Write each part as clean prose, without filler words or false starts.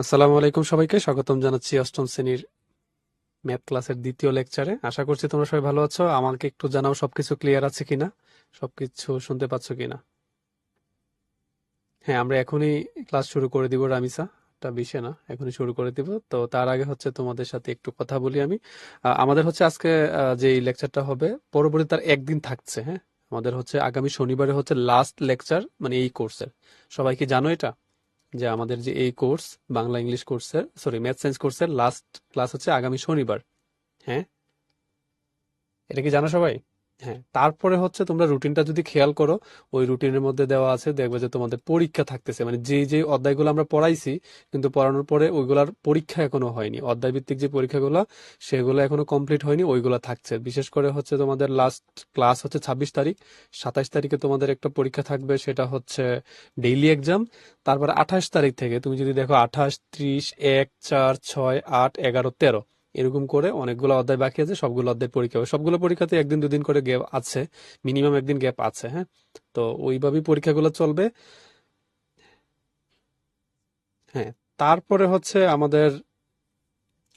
আসসালামু আলাইকুম সবাইকে স্বাগতম জানাচ্ছি অষ্টম শ্রেণীর ম্যাথ ক্লাসের দ্বিতীয় লেকচারে। আশা করছি তোমরা সবাই ভালো আছো। আমাকে একটু জানাও সবকিছু ক্লিয়ার আছে কিনা, সবকিছু শুনতে পাচ্ছ কিনা। হ্যাঁ, আমরা এখনই ক্লাস শুরু করে দিব রামিসা, এটা বিষয় না, এখনই শুরু করে দিব। তো তার আগে হচ্ছে তোমাদের সাথে একটু কথা বলি আমি। আমাদের হচ্ছে আজকে যে লেকচারটা হবে পরবর্তী তার একদিন থাকছে। হ্যাঁ, আমাদের হচ্ছে আগামী শনিবারে হচ্ছে লাস্ট লেকচার, মানে এই কোর্সের। সবাই কি জানো এটা, যে আমাদের যে এই কোর্স বাংলা ইংলিশ কোর্সের, সরি ম্যাথ সায়েন্স কোর্সের লাস্ট ক্লাস হচ্ছে আগামী শনিবার। হ্যাঁ, এটা কি জানো সবাই? হ্যাঁ, তারপরে হচ্ছে তোমরা রুটিনটা যদি খেয়াল করো, ওই রুটিনের মধ্যে দেওয়া আছে, দেখবে যে তোমাদের পরীক্ষা থাকতেছে, মানে যে যে অধ্যায়গুলো আমরা পড়াইছি কিন্তু পড়ানোর পরে ওইগুলার পরীক্ষা এখনো হয়নি, অধ্যায় ভিত্তিক যে পরীক্ষাগুলো সেগুলো এখনো কমপ্লিট হয়নি, ওইগুলো থাকছে। বিশেষ করে হচ্ছে তোমাদের লাস্ট ক্লাস হচ্ছে 26 তারিখ, 27 তারিখে তোমাদের একটা পরীক্ষা থাকবে, সেটা হচ্ছে ডেইলি এক্সাম। তারপর 28 তারিখ থেকে তুমি যদি দেখো 28, 30, 1, 4, 6, 8, 11, 13 এরকম করে অনেকগুলো অধ্যায় বাকি আছে, সবগুলো অধ্যায় পরীক্ষা হবে। সবগুলো পরীক্ষাতে একদিন দুদিন করে গ্যাপ আছে, মিনিমাম একদিন গ্যাপ আছে। হ্যাঁ, তো ওইভাবেই পরীক্ষাগুলো চলবে। হ্যাঁ, তারপরে হচ্ছে আমাদের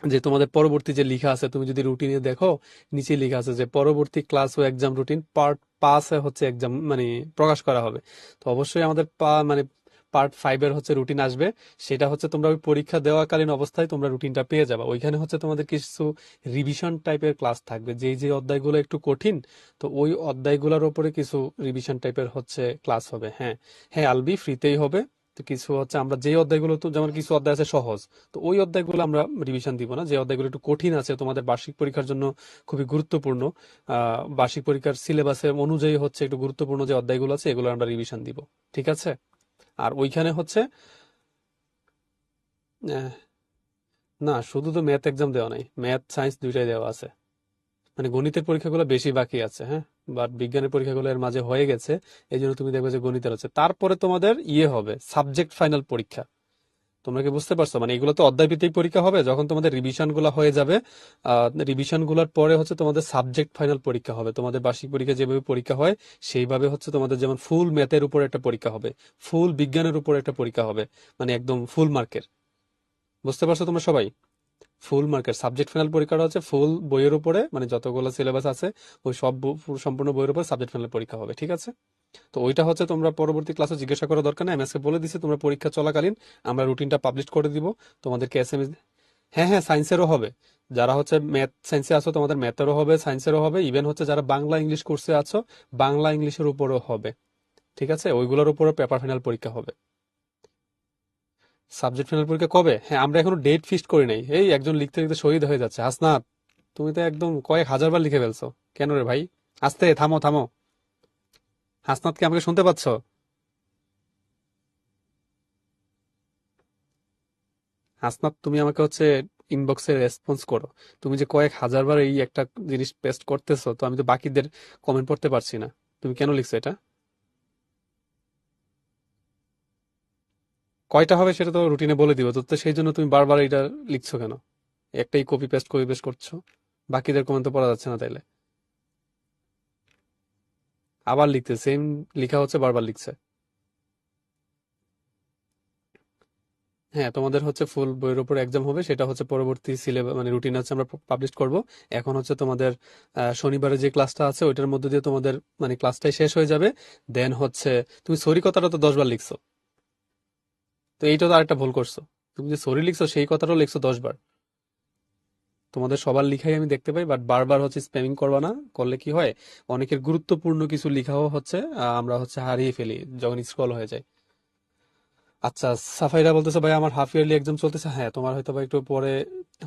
যে তোমাদের পরবর্তী যে লেখা আছে, তুমি যদি রুটিনে দেখো নিচে লেখা আছে যে পরবর্তী ক্লাস ও এক্সাম রুটিন পার্ট 5 হচ্ছে এক্সাম মানে প্রকাশ করা হবে। তো অবশ্যই আমাদের মানে পার্ট 5 হচ্ছে রুটিন আসবে। সেটা হচ্ছে তোমরা ওই পরীক্ষা দেওয়াকালীন অবস্থায় তোমরা রুটিনটা পেয়ে যাবে। ওইখানে হচ্ছে তোমাদের কিছু রিভিশন টাইপের ক্লাস থাকবে, যেই যে অধ্যায়গুলো একটু কঠিন, তো ওই অধ্যায়গুলোর উপরে কিছু রিভিশন টাইপের হচ্ছে ক্লাস হবে। হ্যাঁ, হ্যাঁ আলবি ফ্রিতেই হবে। তো কিছু হচ্ছে আমরা যে অধ্যায়গুলো, তো যেমন কিছু অধ্যায় আছে সহজ, তো ওই অধ্যায়গুলো আমরা রিভিশন দিব না। যে অধ্যায়গুলো একটু কঠিন আছে, তোমাদের বার্ষিক পরীক্ষার জন্য খুবই গুরুত্বপূর্ণ, বার্ষিক পরীক্ষার সিলেবাসের অনুযায়ী হচ্ছে একটু গুরুত্বপূর্ণ যে অধ্যায়গুলো আছে, এগুলো আমরা রিভিশন দিব। ঠিক আছে? আর ওইখানে হচ্ছে আহ, না, শুধু তো ম্যাথ এক্সাম দেওয়া নাই, ম্যাথ সায়েন্স দুইটাই দেওয়া আছে। মানে গণিতের পরীক্ষাগুলো বেশি বাকি আছে। হ্যাঁ, বাট বিজ্ঞানের পরীক্ষাগুলো এর মাঝে হয়ে গেছে। এই জন্য তুমি দেখবে যে গণিতের আছে। তারপরে তোমাদের হবে সাবজেক্ট ফাইনাল পরীক্ষা। তোমরা কি বুঝতে পারছো? মানে এগুলো তো অধ্যায় ভিত্তিক পরীক্ষা হবে, যখন তোমাদের রিভিশন গুলো হয়ে যাবে, রিভিশন গুলোর পরে হচ্ছে তোমাদের সাবজেক্ট ফাইনাল পরীক্ষা হবে। তোমাদের বার্ষিক পরীক্ষা যেভাবে পরীক্ষা হয় সেইভাবে হচ্ছে তোমাদের, যেমন ফুল ম্যাথের উপর একটা পরীক্ষা হবে, ফুল বিজ্ঞানের উপর একটা পরীক্ষা হবে, মানে একদম ফুল মার্কের। বুঝতে পারছো তোমরা সবাই? ফুল মার্কের সাবজেক্ট ফাইনাল পরীক্ষাটা হচ্ছে ফুল বইয়ের উপরে, মানে যতগুলো সিলেবাস আছে ওই সব সম্পূর্ণ বইয়ের উপর সাবজেক্ট ফাইনাল পরীক্ষা হবে। ঠিক আছে? তো ওইটা হচ্ছে তোমরা পরবর্তী ক্লাসে জিজ্ঞাসা করার দরকার নেই, আমি আজকে বলে দিচ্ছি। তোমরা পরীক্ষা চলাকালীন আমরা রুটিনটা পাবলিশ করে দিব তোমাদেরকে এসএমএস। হ্যাঁ হ্যাঁ, সায়েন্সেরও হবে। যারা হচ্ছে ম্যাথ সায়েন্সে আছো তোমাদের ম্যাথেরও হবে, সায়েন্সেরও হবে। ইভেন হচ্ছে যারা বাংলা ইংলিশ কোর্সে আছো, বাংলা ইংলিশের উপরও হবে। ঠিক আছে? ওইগুলোর উপরও পেপার ফাইনাল পরীক্ষা হবে। সাবজেক্ট ফাইনাল পরীক্ষা কবে? হ্যাঁ, আমরা এখনো ডেট ফিক্সড করি নাই। এই একজন লিখতে লিখতে শহীদ হয়ে যাচ্ছে। হাসনাত, তুমি তো একদম কয়েক হাজার বার লিখে ফেলছো। কেন রে ভাই? আস্তে থামো থামো। হাসনাত, কি আমাকে শুনতে পাচ্ছ? হাসনাত, তুমি আমাকে হচ্ছে ইনবক্সে রেসপন্স করো। তুমি যে কয়েক হাজার বার এই একটা জিনিস পেস্ট করতেছো, তো আমি তো বাকিদের কমেন্ট পড়তে পারছি না। তুমি কেন লিখছো এটা? কয়টা হবে সেটা তো রুটিনে বলে দিব, তো তো সেই জন্য তুমি বারবার এটা লিখছো কেন? একটাই কপি পেস্ট করছো, বাকিদের কমেন্ট তো পড়া যাচ্ছে না তাইলে। আবার লিখতে সেম লেখা হচ্ছে, বারবার লিখছে। হ্যাঁ, তোমাদের হচ্ছে ফুল বইয়ের উপর এক্সাম হবে, সেটা হচ্ছে পরবর্তী সিলেবাস মানে রুটিন আছে আমরা পাবলিশ করব। এখন হচ্ছে তোমাদের শনিবারে যে ক্লাসটা আছে ওইটার মধ্যে দিয়ে তোমাদের মানে ক্লাসটাই শেষ হয়ে যাবে। দেন হচ্ছে তুমি সরি কথাটা তো 10 বার লিখছো, তো এইটা তো আরেকটা ভুল করছো। তুমি যে সরি লিখছো সেই কথাটাও লিখছো 10 বার। তোমাদের সবার লিখাই আমি দেখতে পাই, বাট বারবার হচ্ছে স্প্যামিং করবা না। করলে কি হয়, অনেকের গুরুত্বপূর্ণ কিছু লিখাও হচ্ছে আমরা হচ্ছে হারিয়ে ফেলি যখন স্ক্রল হয়ে যায়। আচ্ছা, সাফাইরা বলতেছে ভাই আমার হাফ ইয়ারলি এক্সাম চলতেছে। হ্যাঁ, তোমার হয়তো বা একটু পরে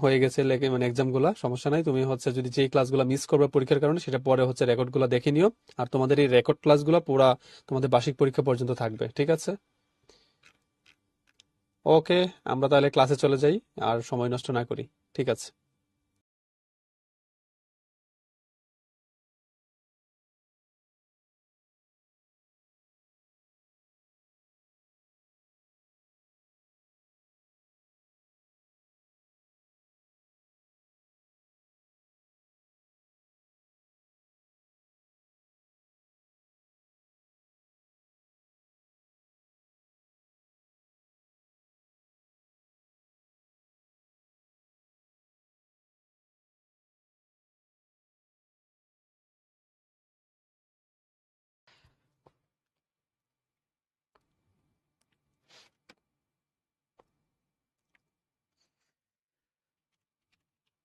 হয়ে গেছে লেগে মানে এক্সাম গুলা, সমস্যা নাই। তুমি হচ্ছে যদি যেই ক্লাসগুলো মিস করবে পরীক্ষার কারণে, সেটা পরে হচ্ছে রেকর্ড গুলা দেখে নিও। আর তোমাদের এই রেকর্ড ক্লাসগুলো পুরা তোমাদের বার্ষিক পরীক্ষা পর্যন্ত থাকবে। ঠিক আছে? ওকে, আমরা তাহলে ক্লাসে চলে যাই, আর সময় নষ্ট না করি। ঠিক আছে।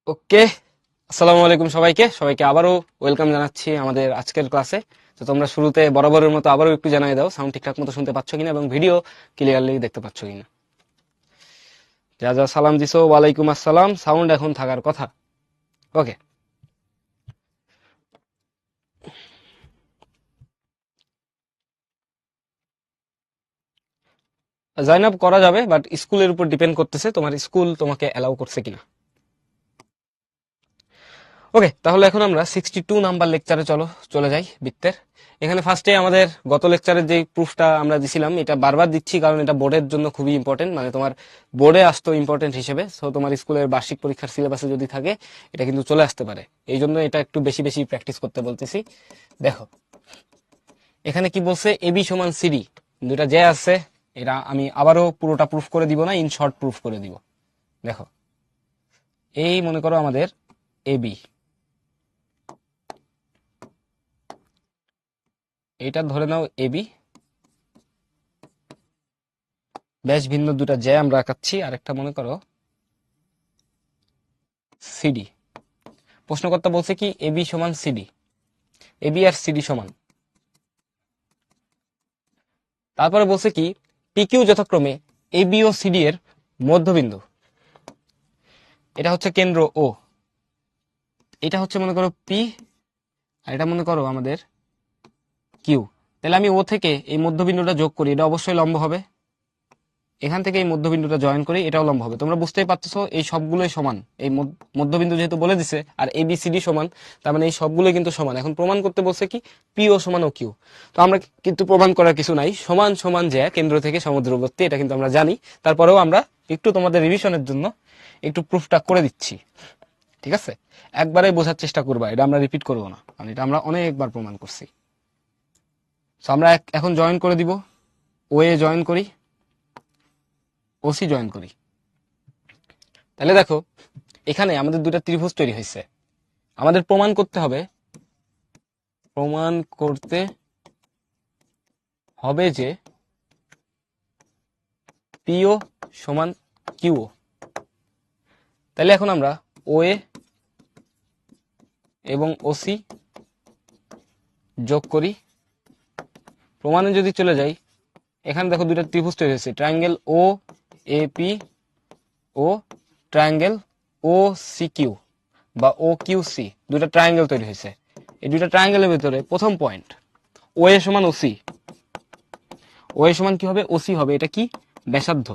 ওকে, আসসালামু আলাইকুম সবাইকে সবাইকে আবারও ওয়েলকাম জানাচ্ছি আমাদের আজকের ক্লাসে। তো তোমরা শুরুতে বরাবরের মতো আবারও একটু জানাই দাও সাউন্ড ঠিকঠাক মতো শুনতে পাচ্ছ কিনা এবং ভিডিও ক্লিয়ারলি দেখতে পাচ্ছ কিনা। যা যা সালাম দিছো ওয়ালাইকুম আসসালাম, সাউন্ড এখন থাকার কথা। ওকে, জাইন আপ করা যাবে, বাট স্কুলের উপর ডিপেন্ড করতেছে তোমার স্কুল তোমাকে অ্যালাউ করছে কিনা। ওকে, তাহলে এখন আমরা 62 নাম্বার লেকচারে চলে যাই বৃত্তের। এখানে ফার্স্টে আমাদের গত লেকচারের যে প্রুফটা আমরা দিছিলাম, এটা বারবার দিচ্ছি কারণ এটা বোর্ডের জন্য খুবই ইম্পর্টেন্ট, মানে তোমার বোর্ডে আসতো ইম্পর্টেন্ট হিসেবে। সো তোমার স্কুলের বার্ষিক পরীক্ষার সিলেবাসে যদি থাকে এটা কিন্তু চলে আসতে পারে, এই জন্য এটা একটু বেশি বেশি প্র্যাকটিস করতে বলতেছি। দেখো এখানে কি বলছে, এবি সমান সিডি, দুটা যে আছে এটা আমি আবারও পুরোটা প্রুফ করে দিব না, ইন শর্ট প্রুফ করে দিব। দেখো এই মনে করো আমাদের এবি, এটা ধরে নাও এবি, ব্যাস ভিন্ন দুটা জ্যা আমরা আঁকাচ্ছি, আর একটা মনে করো সিডি। প্রশ্নকর্তা বলছে কি এবি সমান সিডি, এবি আর সিডি সমান। তারপরে বলছে কি পিকিউ যথাক্রমে এবি ও সিডি এর মধ্যবিন্দু, এটা হচ্ছে কেন্দ্র ও, এটা হচ্ছে মনে করো পি, আর এটা মনে করো আমাদের কিউ। তাহলে আমি ও থেকে এই মধ্যবিন্দুটা যোগ করি, এটা অবশ্যই লম্ব হবে। এখান থেকে এই মধ্যবিন্দুটা জয়েন করি, এটাও লম্ব হবে। তোমরা বুঝতেই পারতেছো এই সবগুলোই সমান, এই মধ্যবিন্দু যেহেতু বলে দিছে আর এ বি সি ডি সমান, তার মানে এই সবগুলোই কিন্তু সমান। এখন প্রমাণ করতে বলছে কি পি ও সমান ও কিউ। তো আমরা কিন্তু প্রমাণ করার কিছু নাই, সমান সমান যে কেন্দ্র থেকে সমুদ্রবর্তী এটা কিন্তু আমরা জানি। তারপরেও আমরা একটু তোমাদের রিভিশনের জন্য একটু প্রুফটা করে দিচ্ছি, ঠিক আছে? একবারে বোঝার চেষ্টা করবা, এটা আমরা রিপিট করবো না, কারণ এটা আমরা অনেকবার প্রমাণ করছি। তো আমরা এখন জয়েন করে দিব, ও এ জয়েন করি, ওসি জয়েন করি। তাহলে দেখো এখানে আমাদের দুটা ত্রিভুজ তৈরি হয়েছে। আমাদের প্রমাণ করতে হবে যে পিও সমান কিউ। তাহলে এখন আমরা ও এ এবং ওসি যোগ করি। প্রমাণে যদি চলে যাই, এখানে দেখো দুটা ত্রিভুজ তৈরি হয়েছে, ট্রায়াঙ্গেল ও এ পি ও ট্রায়াঙ্গেল ও সি কিউ বা ও কিউ সি, দুটা ট্রায়াঙ্গেল তৈরি হয়েছে। এই দুটা ট্রায়াঙ্গেলের ভিতরে প্রথম পয়েন্ট ও এ সমান ওসি, ও এ সমান কি হবে, ওসি হবে, এটা কি ব্যাসার্ধ।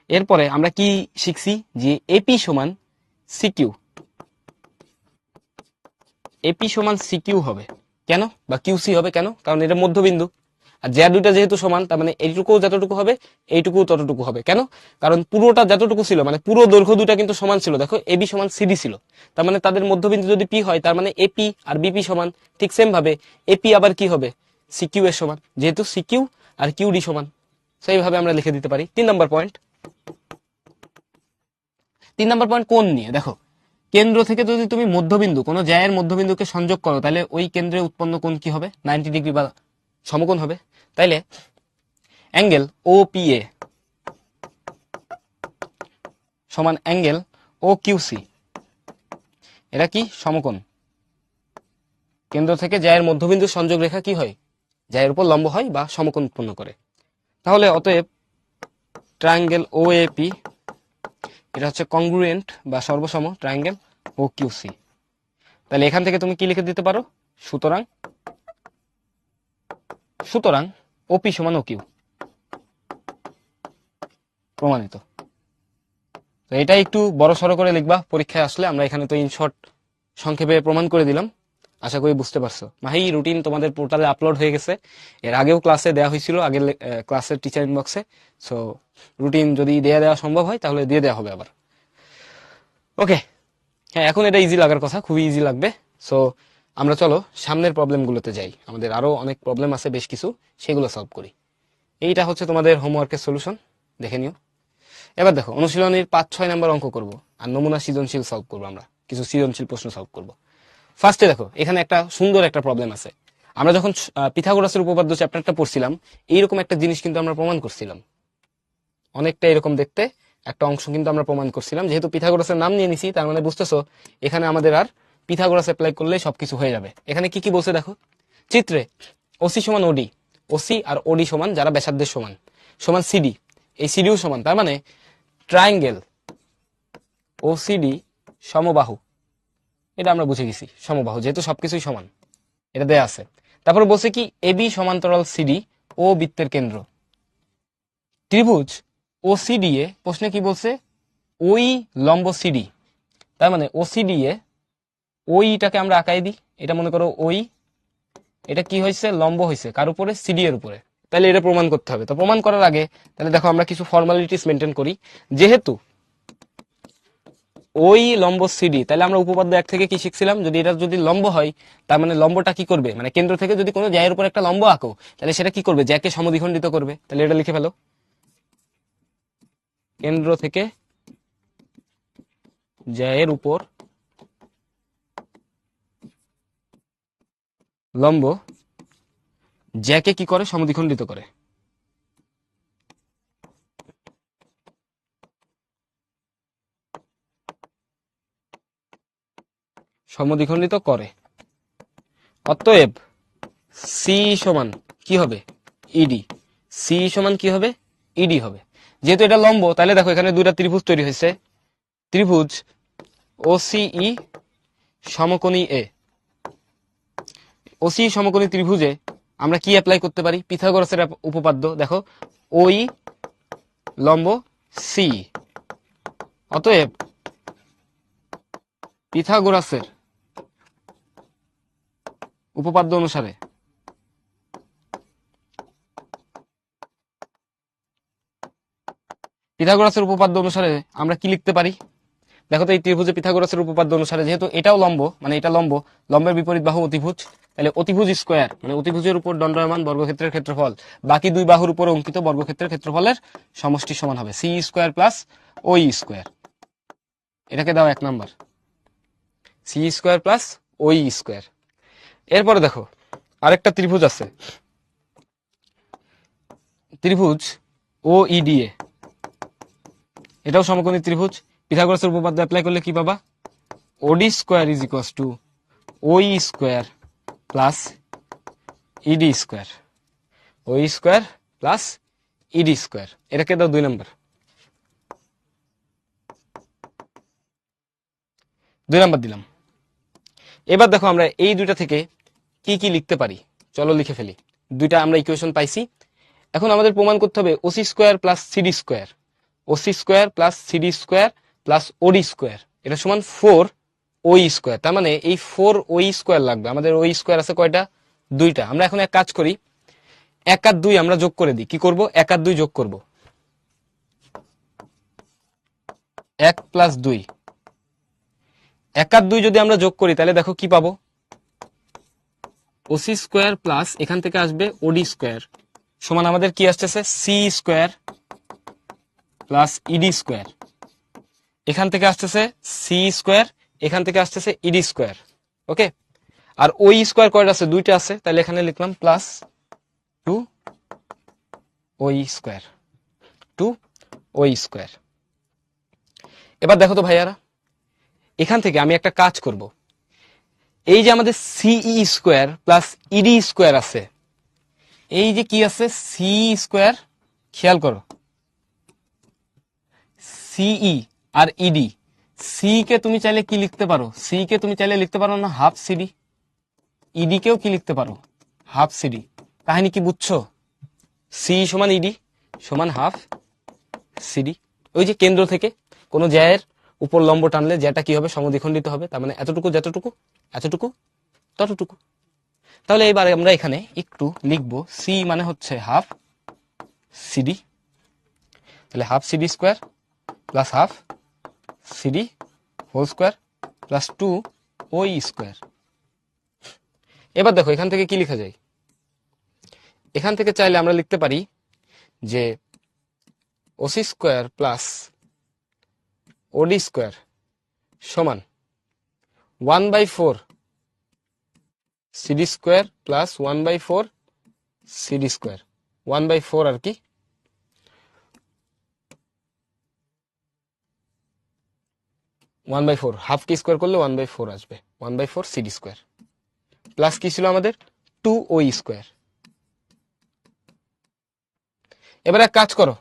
এরপরে আমরা কি শিখছি যে এপি সমান সিকিউ, এপি সমান সিকিউ হবে কেন, বা কিউসি হবে কেন, কারণ এটা মধ্যবিন্দু। আর জ্যা দুইটা যেহেতু সমান, তার মানে এইটুকু যতটুকু হবে এইটুকু ততটুকু হবে। কেন, কারণ পুরোটা যতটুকু ছিল, মানে পুরো দৈর্ঘ্য দুটা কিন্তু সমান ছিল। দেখো এবি সমান সিডি ছিল, তার মানে তাদের মধ্যবিন্দু যদি পি হয়, তার মানে এপি আর বিপি সমান। ঠিক সেম ভাবে এপি আবার কি হবে, সিকিউ এর সমান, যেহেতু সিকিউ আর কিউডি সমান। সেইভাবে আমরা লিখে দিতে পারি। 3 নম্বর পয়েন্ট, 3 নম্বর পয়েন্ট কোণ নিয়ে। দেখো কেন্দ্র থেকে যদি তুমি মধ্যবিন্দু কোনো জ্যায়ের মধ্যবিন্দুকে সংযোগ করো, তাহলে ওই কেন্দ্রে উৎপন্ন কোণ কি হবে, 90 ডিগ্রি বা সমকোণ হবে। তাইলে অ্যাঙ্গেল ও পি এ সমান অ্যাঙ্গেল ও কিউসি, এটা কি সমকোণ। কেন্দ্র থেকে জ্যায়ের মধ্যবিন্দু সংযোগ রেখা কি হয়, জ্যায়ের উপর লম্ব হয় বা সমকোণ উৎপন্ন করে। তাহলে অতএব ট্রায়াঙ্গেল ও এ পি এটা হচ্ছে কংগ্রুয়েন্ট বা সর্বসম ট্রায়াঙ্গেল ও কিউসি। তাহলে এখান থেকে তুমি কি লিখে দিতে পারো, সুতরাং সুতরাং ওপি সমান ও কিউ, প্রমাণিত। তো এটা একটু বড় সড়ো করে লিখবা পরীক্ষায় আসলে, আমরা এখানে তো ইন শর্ট সংক্ষেপে প্রমাণ করে দিলাম, আশা করি বুঝতে পারছো। মাহি রুটিন তোমাদের পোর্টালে আপলোড হয়ে গেছে, এর আগেও ক্লাসে দেওয়া হয়েছিল, আগের ক্লাসের টিচার ইনবক্সে। সো রুটিন যদি দেওয়া সম্ভব হয় তাহলে দিয়ে দেওয়া হবে আবার। ওকে, হ্যাঁ এখন এটা ইজি লাগার কথা, খুবই ইজি লাগবে। সো আমরা চলো সামনের প্রবলেমগুলোতে যাই, আমাদের আরো অনেক প্রবলেম আছে বেশ কিছু, সেগুলো সলভ করি। এইটা হচ্ছে তোমাদের হোমওয়ার্কের সলিউশন, দেখে নিও। এবার দেখো অনুশীলনীর 5-6 নাম্বার অঙ্ক করব, আর নমুনা সৃজনশীল সলভ করবো, আমরা কিছু সৃজনশীল প্রশ্ন সলভ করব। ফার্স্টে দেখো এখানে একটা সুন্দর একটা প্রবলেম আছে। আমরা যখন পিথাগোরাসের উপপাদ্য চ্যাপ্টারটা পড়ছিলাম, এইরকম একটা জিনিস কিন্তু আমরা প্রমাণ করছিলাম, অনেকটা এরকম দেখতে, একটা অংশ কিন্তু আমরা প্রমাণ করছিলাম। যেহেতু পিথাগোরাসের নাম নিয়ে নিছি, তার মানে বুঝতেছো এখানে আমাদের আর পিথাগোরাস অ্যাপ্লাই করলেই সবকিছু হয়ে যাবে। এখানে কি কি বলছে দেখো, চিত্রে ওসি সমান ওডি, ওসি আর ওডি সমান, যারা ব্যাসার্ধের সমান, সমান সিডি, এই সিডিও সমান, তার মানে ট্রায়াঙ্গেল ওসিডি সমবাহু, এটা আমরা বুঝে গেছি সমবাহু, যেহেতু সবকিছুই সমান, এটা দেয়া আছে। তারপর বলছে কি এবি সমান্তরাল সিডি ও বৃত্তের কেন্দ্র। ত্রিভুজ ও সিডি এ প্রশ্নে কি বলছে, ওই লম্ব সিডি, তার মানে ও সিডি এ ওইটাকে আমরা আঁকাই দিই, এটা মনে করো ওই, এটা কি হয়েছে, লম্ব হয়েছে কার উপরে, সিডি এর উপরে। তাহলে এটা প্রমাণ করতে হবে। তো প্রমাণ করার আগে তাহলে দেখো আমরা কিছু ফর্মালিটিস মেনটেন করি। যেহেতু ওই লম্ব সিডি, তাহলে আমরা উপপাদ্য 1 থেকে কি শিখছিলাম, যদি এটা যদি লম্ব হয় তার মানে লম্বটা কি করবে, মানে কেন্দ্র থেকে যদি কোনো জ্যায়ের উপর একটা লম্ব আঁকো তাহলে সেটা কি করবে, জ্যাকে সমদ্বিখণ্ডিত করবে। তাহলে এটা লিখে ফেলো, কেন্দ্র থেকে জ্যায়ের উপর লম্ব জ্যাকে কি করে, সমদ্বিখণ্ডিত করে। সমদ্বিখণ্ডিত করে। অতএব সি সমান কি হবে, ইডি। সি সমান কি হবে, ইডি হবে। যেহেতু এটা লম্ব, তাহলে দেখো এখানে দুইটা ত্রিভুজ তৈরি হয়েছে, ত্রিভুজ ওসিই সমকোণী এ। ওসি সমকোণী ত্রিভুজে আমরা কি অ্যাপ্লাই করতে পারি, পিথাগোরাসের উপপাদ্য। দেখো ওই লম্ব সি, অতএব পিথাগোরাসের উপপাদ্য অনুসারে আমরা কি লিখতে পারি, দেখো তো এই ত্রিভুজে পিথাগোরাসের উপপাদ্য অনুসারে, যেহেতু এটাও লম্ব, মানে এটা লম্ব, লম্বের বিপরীত বাহু অতিভুজ, তাহলে অতিভুজ স্কোয়ার মানে অতিভুজের উপর দণ্ডায়মান বর্গক্ষেত্রের ক্ষেত্রফল বাকি দুই বাহুর উপর অঙ্কিত বর্গক্ষেত্রের ক্ষেত্রফলের সমষ্টি সমান হবে সি স্কোয়ার প্লাস ওই স্কোয়ার। এটাকে দাও 1 নাম্বার, সি স্কোয়ার প্লাস ওই স্কোয়ার। এরপরে দেখো আরেকটা ত্রিভুজ আছে, ত্রিভুজ ও ইডিএ, এটাও সমকোণী ত্রিভুজ। পিথাগোরাসের উপপাদ্য অ্যাপ্লাই করলে কি পাবা, ওডি স্কোয়ার ইজ ইকুয়ালস টু ওই স্কোয়ার প্লাস ইডি স্কোয়ার, ওই স্কোয়ার প্লাস ইডি স্কোয়ার। এটাকে দাও 2 নাম্বার, 2 নাম্বার দিলাম। এবার দেখো আমরা এই দুইটা থেকে কি কি লিখতে পারি, চলো লিখে ফেলি। দুইটা আমরা ইকুয়েশন পাইছি, এখন আমাদের প্রমাণ করতে হবে OC square plus CD square, OC square plus CD square plus OD square, এটা সমান 4 ওই স্কোয়ার। তার মানে এই 4 ওই স্কোয়ার লাগবে। আমাদের ওই স্কোয়ার আছে কয়টা, 2টা। আমরা এখন এক কাজ করি, 1 আর 2 আমরা যোগ করে দিই। কি করব, 1 আর 2 যোগ করব, 1 প্লাস 2, 1 আর 2 যদি আমরা যোগ করি তাহলে দেখো কি পাবো, ওসি স্কোয়ার প্লাস এখান থেকে আসবে ওডি স্কোয়ার সমান আমাদের কি আসতেছে, C square plus ED square. এখান থেকে আসতেছে সি স্কোয়ার, এখান থেকে আসতেছে ইডি স্কোয়ার। ওকে, আর ওই স্কোয়ার কয়টা আছে, 2টা আছে, তাহলে এখানে লিখলাম প্লাস 2 ওই স্কোয়ার, 2 ওই স্কোয়ার। এবার দেখো তো ভাইয়ারা, এখান থেকে আমি একটা কাজ করব, এই যে আমাদের সিই স্কোয়ার প্লাস ইডি স্কোয়ার আছে, এই যে কি আছে সি স্কোয়ার, খেয়াল করো সিই আর ইডি, সি কে তুমি চাইলে কি লিখতে পারো, সি কে তুমি চাইলে লিখতে পারো না হাফ সিডি, ইডি কেও কি লিখতে পারো হাফ সিডি। কাহিনী কি বুঝছো, সি সমান ইডি সমান হাফ সিডি। ওই যে কেন্দ্র থেকে কোন জ্যায়ের উপর লম্ব টানলে জ্যাটা কি হবে, সমদ্বিখণ্ডিত হবে, তার মানে এতটুকু যতটুকু, এতটুকু ততটুকু। তাহলে এবার আমরা এখানে একটু লিখবো, সি মানে হচ্ছে হাফ সিডি, তাহলে half CD square plus half CD whole square plus 2 ওই স্কোয়ার। এবার দেখো এখান থেকে কি লেখা যায়, এখান থেকে চাইলে আমরা লিখতে পারি যে OC square plus OD square সমান 1/4 CD square plus 1/4 CD square, 1/4 আর কি, 1/4 হাফ কে স্কোয়ার করলে 1/4 আসবে, 1/4 সিডি স্কোয়ার প্লাস কি ছিল আমাদের 2 স্কোয়ার। এবার এক কাজ করো,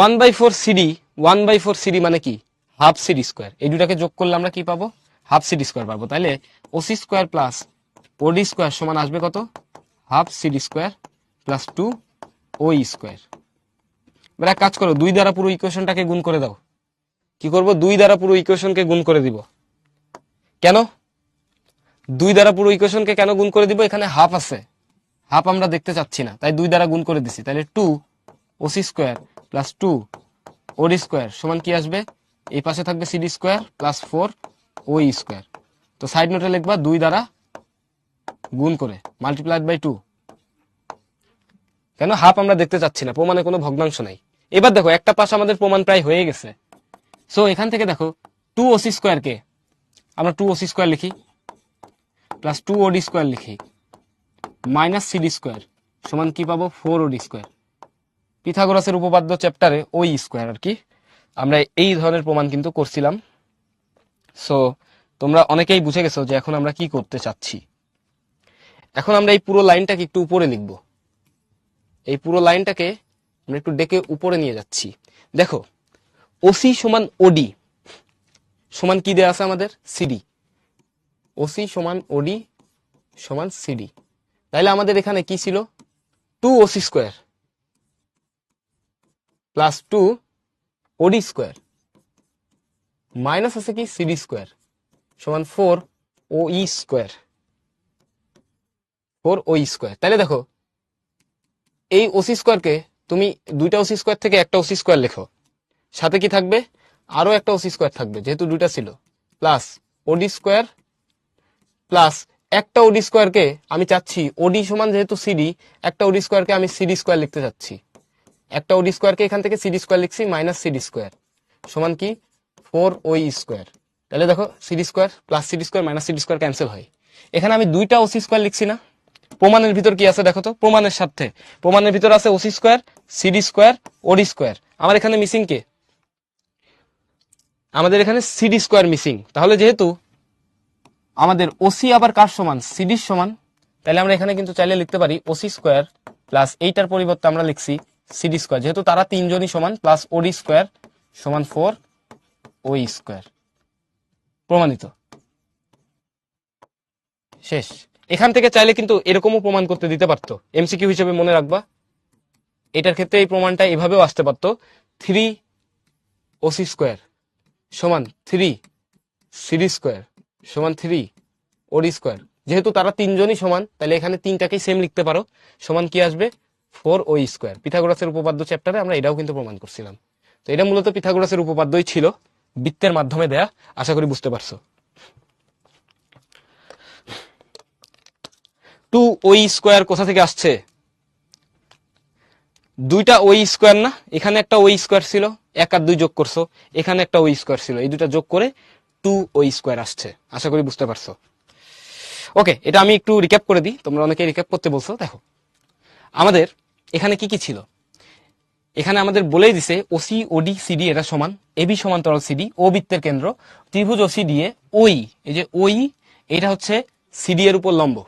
1/4 সিডি, 1/4 সিডি মানে কি হাফ সিডি স্কোয়ার, এই দুটাকে যোগ করলে আমরা কি পাবো, হাফ সিডি স্কোয়ার পাবো। তাহলে OC square plus OD square সমান আসবে কত, half CD square plus 2 square. এবার এক কাজ করো, 2 দ্বারা পুরো ইকুয়েশনটাকে গুণ করে দাও। কি করব, 2 দ্বারা পুরো ইকুয়েশনকে গুণ করে দিব। কেন 2 দ্বারা পুরো ইকুয়েশনকে কেন গুণ করে দিব, এখানে হাফ আছে, হাফ আমরা দেখতে চাচ্ছি না, তাই 2 দ্বারা গুণ করে দিছি। তাহলে 2 ওসি স্কোয়ার প্লাস 2 ওডি স্কোয়ার সমান কি আসবে, এই পাশে থাকবে সিডি স্কোয়ার প্লাস 4 স্কোয়ার। তো সাইড নোটে লিখবা 2 দ্বারা গুণ করে মাল্টিপ্লাইড বাই 2। কেন, হাফ আমরা দেখতে চাচ্ছি না, প্রমাণে কোনো ভগ্নাংশ নাই। এবার দেখো একটা পাশ আমাদের প্রমাণ প্রায় হয়ে গেছে। সো এখান থেকে দেখো 2 ওসি স্কোয়ার কে আমরা 2 ওসি স্কোয়ার লিখি প্লাস 2 ওডি স্কোয়ার লিখি মাইনাস সিডি স্কোয়ার সমান কি পাবো, 4 ওডি স্কোয়ার। পিথাগোরাসের উপপাদ্য চ্যাপ্টারে স্কোয়ার আর কি আমরা এই ধরনের প্রমাণ কিন্তু করছিলাম। সো তোমরা অনেকেই বুঝে গেছো যে এখন আমরা কি করতে চাচ্ছি। এখন আমরা এই পুরো লাইনটাকে একটু উপরে লিখব, এই পুরো লাইনটাকে আমরা একটু ডেকে উপরে নিয়ে যাচ্ছি। দেখো ওসি সমান ওডি সমান কি দেয়া আছে আমাদের, সিডি। ওসি সমান ওডি সমান সিডি। তাইলে আমাদের এখানে কি ছিল, 2 ওসি স্কোয়ার প্লাস 2 ওডি স্কোয়ার মাইনাস আছে কি সিডি স্কোয়ার সমান 4 স্কোয়ার, 4 স্কোয়ার। তাহলে দেখো এই ওসি স্কোয়ারকে তুমি 2টা ওসি স্কোয়ার থেকে একটা ওসি স্কোয়ার লেখো, সাথে কি থাকবে, আরো একটা ওসি স্কোয়ার থাকবে যেহেতু 2টা ছিল, প্লাস ওডি স্কোয়ার প্লাস একটা ওডি স্কোয়ারকে আমি চাচ্ছি, ওডি সমান যেহেতু সিডি, একটা ওডি স্কোয়ারকে আমি সিডি স্কোয়ার লিখতে চাচ্ছি। একটা ওডি স্কোয়ারকে এখান থেকে সিডি স্কোয়ার লিখছি মাইনাস সিডি স্কোয়ার সমান কি 4 স্কোয়ার। তাহলে দেখো CD square plus CD square minus CD square cancel হয়। এখানে আমি 2টা ওসি স্কোয়ার লিখছি না, প্রমাণের ভিতর কি আছে দেখো তো, প্রমাণের সাথে প্রমাণের ভিতর আছে ওসি স্কোয়ার, সিডি স্কোয়ার, ওডি স্কোয়ার। আমার এখানে মিসিং কে, আমাদের এখানে সিডি স্কোয়ার মিসিং। তাহলে যেহেতু আমাদের ওসি আবার কার সমান, সিডির সমান, তাহলে আমরা এখানে কিন্তু চাইলে লিখতে পারি ওসি স্কোয়ার প্লাস এইটার পরিবর্তে আমরা লিখছি সিডি স্কোয়ার, যেহেতু তারা তিনজনই সমান, প্লাস ওডি স্কোয়ার সমান 4 স্কোয়ার। প্রমাণিত, শেষ। এখান থেকে চাইলে কিন্তু এরকমও প্রমাণ করতে দিতে পারতো, এমসিকিউ হিসেবে মনে রাখবা। এটার ক্ষেত্রে এই প্রমাণটা এভাবেও আসতে পারতো, 3 ওসি স্কোয়ার সমান 3 সিডি স্কোয়ার সমান 3 ওডি স্কোয়ার। যেহেতু তারা তিনজনই সমান, তাহলে এখানে তিনটাকেই সেম লিখতে পারো, সমান কি আসবে 4 স্কোয়ার। পিথাগোরাসের উপপাদ্য চ্যাপ্টারে আমরা এটাও কিন্তু প্রমাণ করছিলাম। তো এটা মূলত পিথাগোরাসের উপপাদ্যই ছিল, বৃত্তের মাধ্যমে দেয়া। আশা করি বুঝতে পারছো। 2 স্কোয়ার কোথা থেকে আসছে, 2টা স্কোয়ার না, এখানে একটা স্কোয়ার ছিল, 1 আর 2 যোগ করছো, এখানে একটা স্কোয়ার ছিল, এই দুটা যোগ করে 2 স্কোয়ার আসছে। আশা করি বুঝতে পারছো। ওকে, এটা আমি একটু রিক্যাপ করে দিই, তোমরা অনেকে রিক্যাপ করতে বলছো। দেখো আমাদের এখানে কি কি ছিল, এখানে আমাদের বলেই দিছে ওসি ওডি সিডি এটা সমান, এবি সমান্তরাল সিডি, ও বৃত্তের কেন্দ্র, ত্রিভুজ ওসি দিয়ে এই যে এটা হচ্ছে সিডি এর উপর লম্ব।